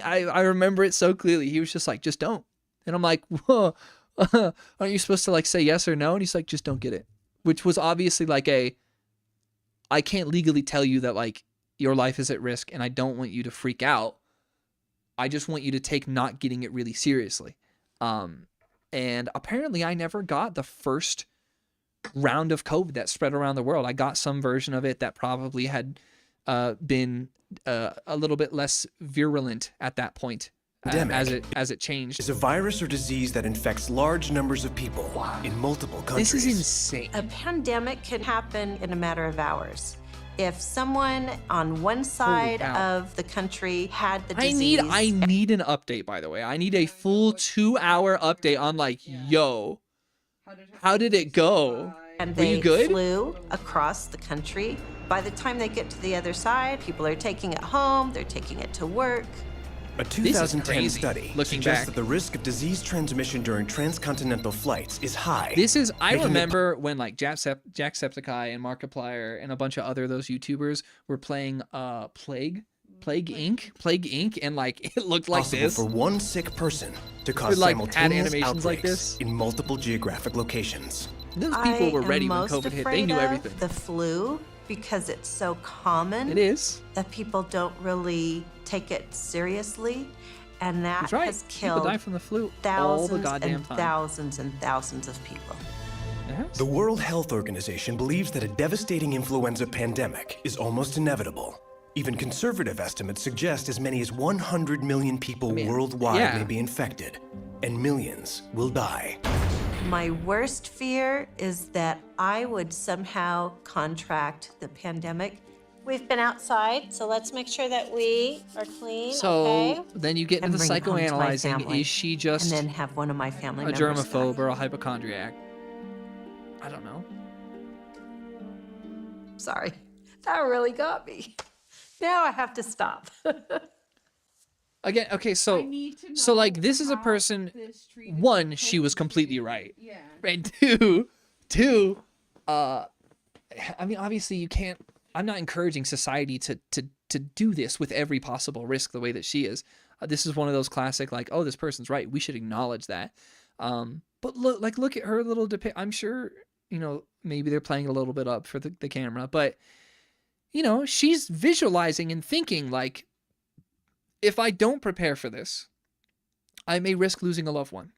I remember it so clearly. He was just like, just don't. And I'm like, whoa, aren't you supposed to like say yes or no? And he's like, just don't get it. Which was obviously like I can't legally tell you that like your life is at risk and I don't want you to freak out. I just want you to take not getting it really seriously. And apparently I never got the first round of COVID that spread around the world. I got some version of it that probably had been a little bit less virulent at that point as it changed. Is a virus or disease that infects large numbers of people in multiple countries. This is insane. A pandemic can happen in a matter of hours. If someone on one side of the country had the disease... I need an update, by the way. I need a full 2-hour update on like, yo, how did it go? And Were you good? flew across the country. By the time they get to the other side, people are taking it home, they're taking it to work. A 2010 study Looking suggests back. that the risk of disease transmission during transcontinental flights is high. I remember when like Jacksepticeye and Markiplier and a bunch of other those YouTubers were playing Plague Inc. And like it looked like possible this. for one sick person to cause like, add simultaneous animations outbreaks like this. in multiple geographic locations. Those people were ready when most COVID hit. They afraid knew of everything. The flu, because it's so common. It is. That people don't really take it seriously. And that That's right. has People killed die from the flu all thousands the goddamn and time. thousands and thousands of people. The World Health Organization believes that a devastating influenza pandemic is almost inevitable. Even conservative estimates suggest as many as 100 million people worldwide may be infected, and millions will die. My worst fear is that I would somehow contract the pandemic. We've been outside, so let's make sure that we are clean. So then you get into the bring it home to my psychoanalyzing. family, Is she just and then have one of my family a members germaphobe or a hypochondriac? I don't know. Sorry, that really got me. Now I have to stop. Again, okay, so like this is a person. One, she was completely right. Yeah. And two, I mean, obviously you can't. I'm not encouraging society to do this with every possible risk the way that she is. This is one of those classic like, oh, this person's right. We should acknowledge that. But look at her little I'm sure, maybe they're playing a little bit up for the camera, but she's visualizing and thinking like, if I don't prepare for this, I may risk losing a loved one.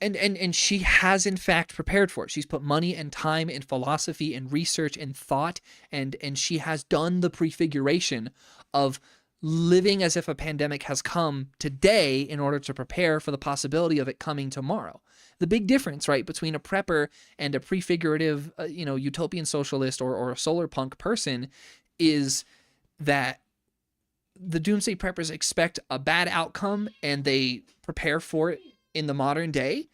And she has in fact prepared for it. She's put money and time and philosophy and research and thought, and she has done the prefiguration of living as if a pandemic has come today in order to prepare for the possibility of it coming tomorrow. The big difference, right, between a prepper and a prefigurative, utopian socialist or a solar punk person is that the Doomsday Preppers expect a bad outcome and they prepare for it in the modern day,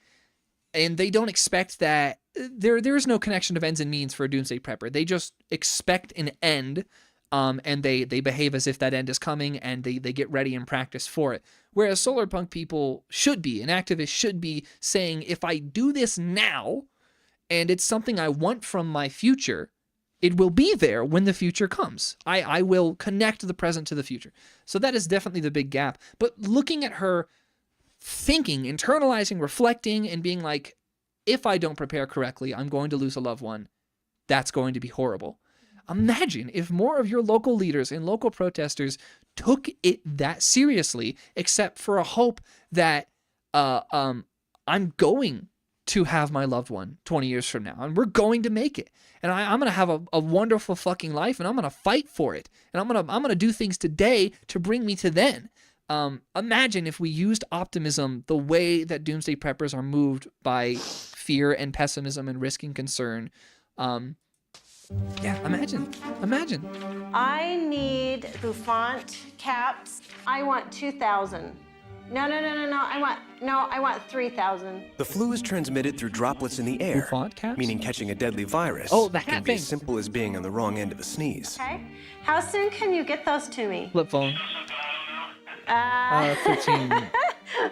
and they don't expect that there is no connection of ends and means for a Doomsday Prepper. They just expect an end, and they behave as if that end is coming, and they get ready and practice for it. Whereas solar punk people should be, an activist should be saying, if I do this now, and it's something I want from my future, it will be there when the future comes. I will connect the present to the future. So that is definitely the big gap. But looking at her thinking, internalizing, reflecting, and being like, if I don't prepare correctly, I'm going to lose a loved one. That's going to be horrible. Imagine if more of your local leaders and local protesters took it that seriously, except for a hope that I'm going to have my loved one 20 years from now, and we're going to make it. And I'm going to have a wonderful fucking life, and I'm going to fight for it. And I'm going to do things today to bring me to then. Imagine if we used optimism the way that Doomsday Preppers are moved by fear and pessimism and risk and concern. Yeah, imagine. I need bouffant caps. I want 2,000. No. I want 3,000. The flu is transmitted through droplets in the air, Bouffant caps? meaning catching a deadly virus the can hat be thing. as simple as being on the wrong end of a sneeze. Okay. How soon can you get those to me? Flip phone. 13.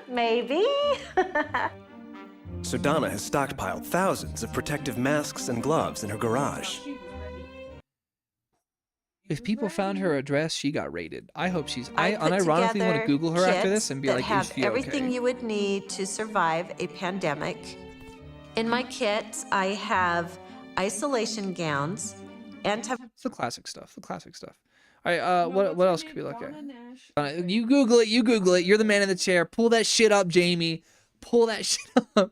Maybe. So Donna has stockpiled thousands of protective masks and gloves in her garage. If people found her address, she got raided. I hope she's. I put unironically want to together Google her after kits this and be that like, have is she everything okay? you would need to survive a pandemic. In my kit, I have isolation gowns, It's the classic stuff. All right, what else could we look at? You Google it. You're the man in the chair. Pull that shit up, Jamie. Pull that shit up.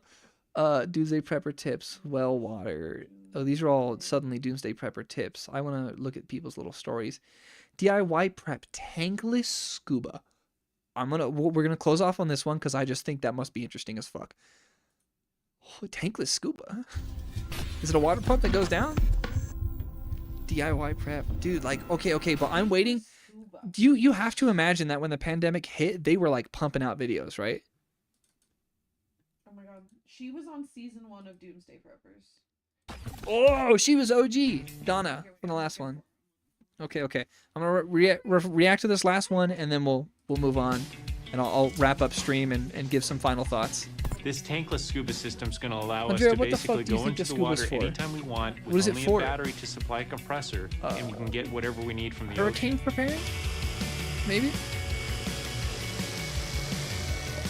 Doomsday Prepper tips. Well water. Oh, these are all suddenly Doomsday Prepper tips. I want to look at people's little stories. DIY prep tankless scuba. We're gonna close off on this one because I just think that must be interesting as fuck. Oh, tankless scuba. Is it a water pump that goes down? DIY prep, dude. Like, okay, but I'm waiting. You have to imagine that when the pandemic hit, they were like pumping out videos, right? Oh my god, she was on season 1 of Doomsday Preppers. Oh, she was OG Donna from the last one. Okay. I'm gonna react to this last one, and then we'll move on, and I'll wrap up stream and give some final thoughts. This tankless scuba system is going to allow Andrea, us to what the basically fuck do you go think into this the scuba's water for? anytime we want with What is it only for? a battery to supply a compressor, and we can get whatever we need from the Hurricane ocean. preparing? Maybe?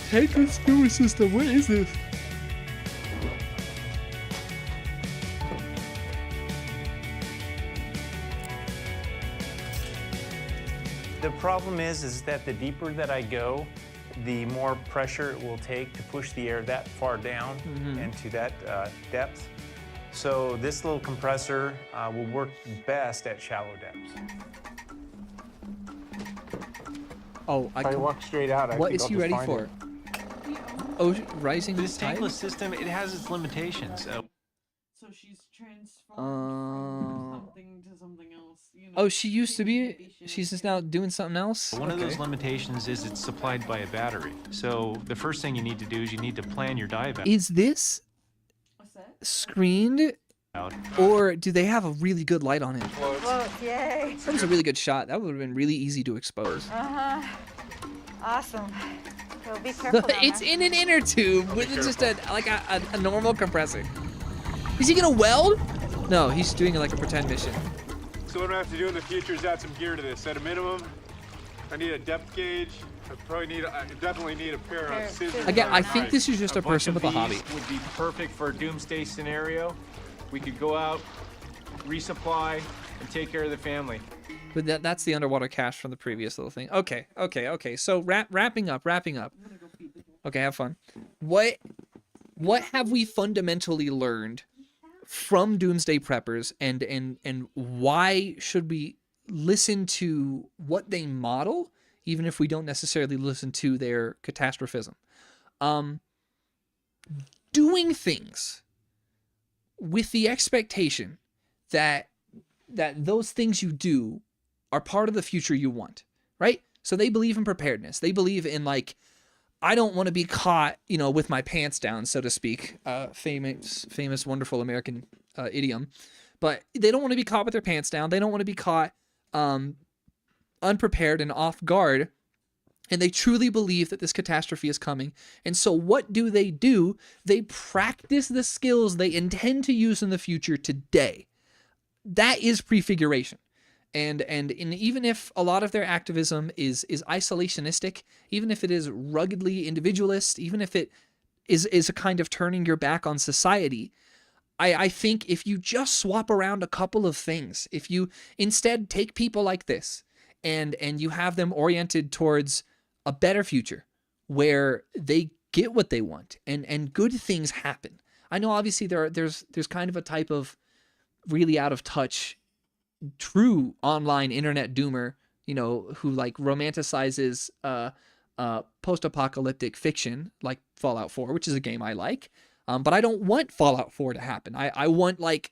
Tankless scuba system, what is this? The problem is that the deeper that I go, the more pressure it will take to push the air that far down into that depth. So this little compressor will work best at shallow depths. Oh, If I walk straight out, What is he ready for? It. Oh, rising This tide? tankless system, it has its limitations. So she's transformed from something to something else. You know, Oh, she used to be. She's just now doing something else. One of those limitations is it's supplied by a battery. So the first thing you need to do is you need to plan your dive out. Is this screened, or do they have a really good light on it? Whoa, yay. That was a really good shot. That would have been really easy to expose. Awesome. So be careful. It's in an inner tube with just a normal compressor. Is he gonna weld? No, he's doing like a pretend mission. So what I have to do in the future is add some gear to this. At a minimum, I need a depth gauge. I definitely need a pair of scissors. Again, or I a think knife. this is just a person with a hobby. Would be perfect for a doomsday scenario. We could go out, resupply, and take care of the family. But that's the underwater cache from the previous little thing. Okay. So wrapping up. Okay, have fun. What have we fundamentally learned from Doomsday Preppers, and why should we listen to what they model, even if we don't necessarily listen to their catastrophism? Doing things with the expectation that those things you do are part of the future you want, right? So they believe in preparedness. They believe in, like, I don't want to be caught, with my pants down, so to speak. Famous, wonderful American idiom. But they don't want to be caught with their pants down. They don't want to be caught unprepared and off guard. And they truly believe that this catastrophe is coming. And so what do? They practice the skills they intend to use in the future today. That is prefiguration. And even if a lot of their activism is isolationistic, even if it is ruggedly individualist, even if it is a kind of turning your back on society, I think if you just swap around a couple of things, if you instead take people like this and you have them oriented towards a better future where they get what they want and good things happen, I know obviously there's kind of a type of really out of touch, true online internet doomer, you know, who like romanticizes post-apocalyptic fiction like Fallout 4, which is a game I like. But I don't want Fallout 4 to happen. I want like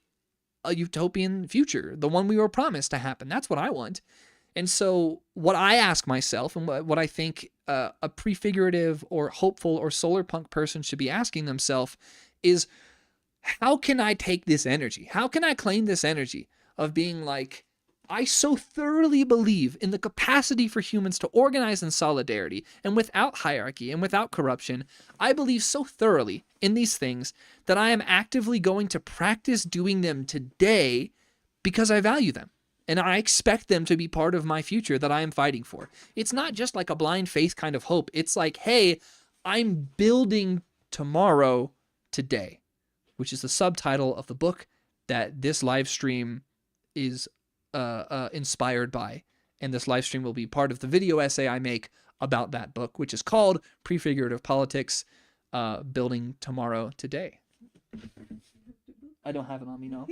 a utopian future, the one we were promised to happen. That's what I want. And so what I ask myself, and what I think a prefigurative or hopeful or solar punk person should be asking themselves is, how can I take this energy? How can I claim this energy of being like, I so thoroughly believe in the capacity for humans to organize in solidarity and without hierarchy and without corruption. I believe so thoroughly in these things that I am actively going to practice doing them today because I value them. And I expect them to be part of my future that I am fighting for. It's not just like a blind faith kind of hope. It's like, hey, I'm building tomorrow today, which is the subtitle of the book that this live stream is inspired by. And this live stream will be part of the video essay I make about that book, which is called Prefigurative Politics, Building Tomorrow Today. I don't have it on me, no.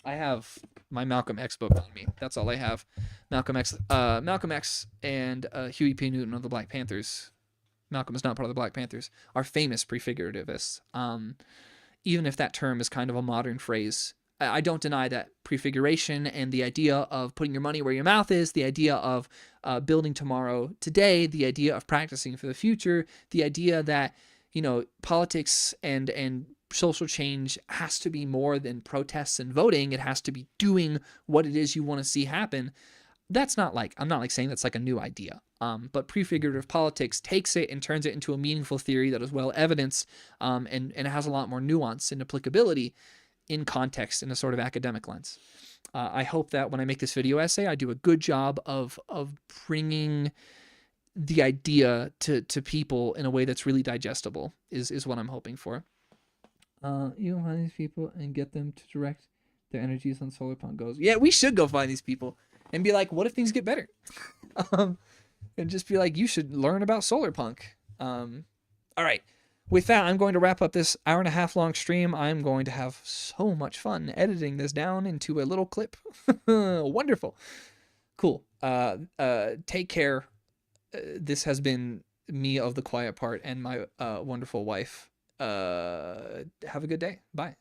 I have my Malcolm X book on me. That's all I have. Malcolm X and Huey P. Newton of the Black Panthers. Malcolm is not part of the Black Panthers. Are famous prefigurativists. Even if that term is kind of a modern phrase, I don't deny that prefiguration and the idea of putting your money where your mouth is, the idea of building tomorrow today, the idea of practicing for the future, the idea that, you know, politics and social change has to be more than protests and voting. It has to be doing what it is you want to see happen. That's not like, I'm not like saying that's like a new idea. But prefigurative politics takes it and turns it into a meaningful theory that is well evidenced, and it has a lot more nuance and applicability in context in a sort of academic lens. I hope that when I make this video essay, I do a good job of bringing the idea to people in a way that's really digestible, is what I'm hoping for. You can find these people and get them to direct their energies on solar punk goals. Yeah, we should go find these people and be like, what if things get better? And just be like, you should learn about solar punk. All right. With that, I'm going to wrap up this 1.5 hour long stream. I'm going to have so much fun editing this down into a little clip. Wonderful. Cool. Take care. This has been me of the quiet part and my wonderful wife. Have a good day. Bye.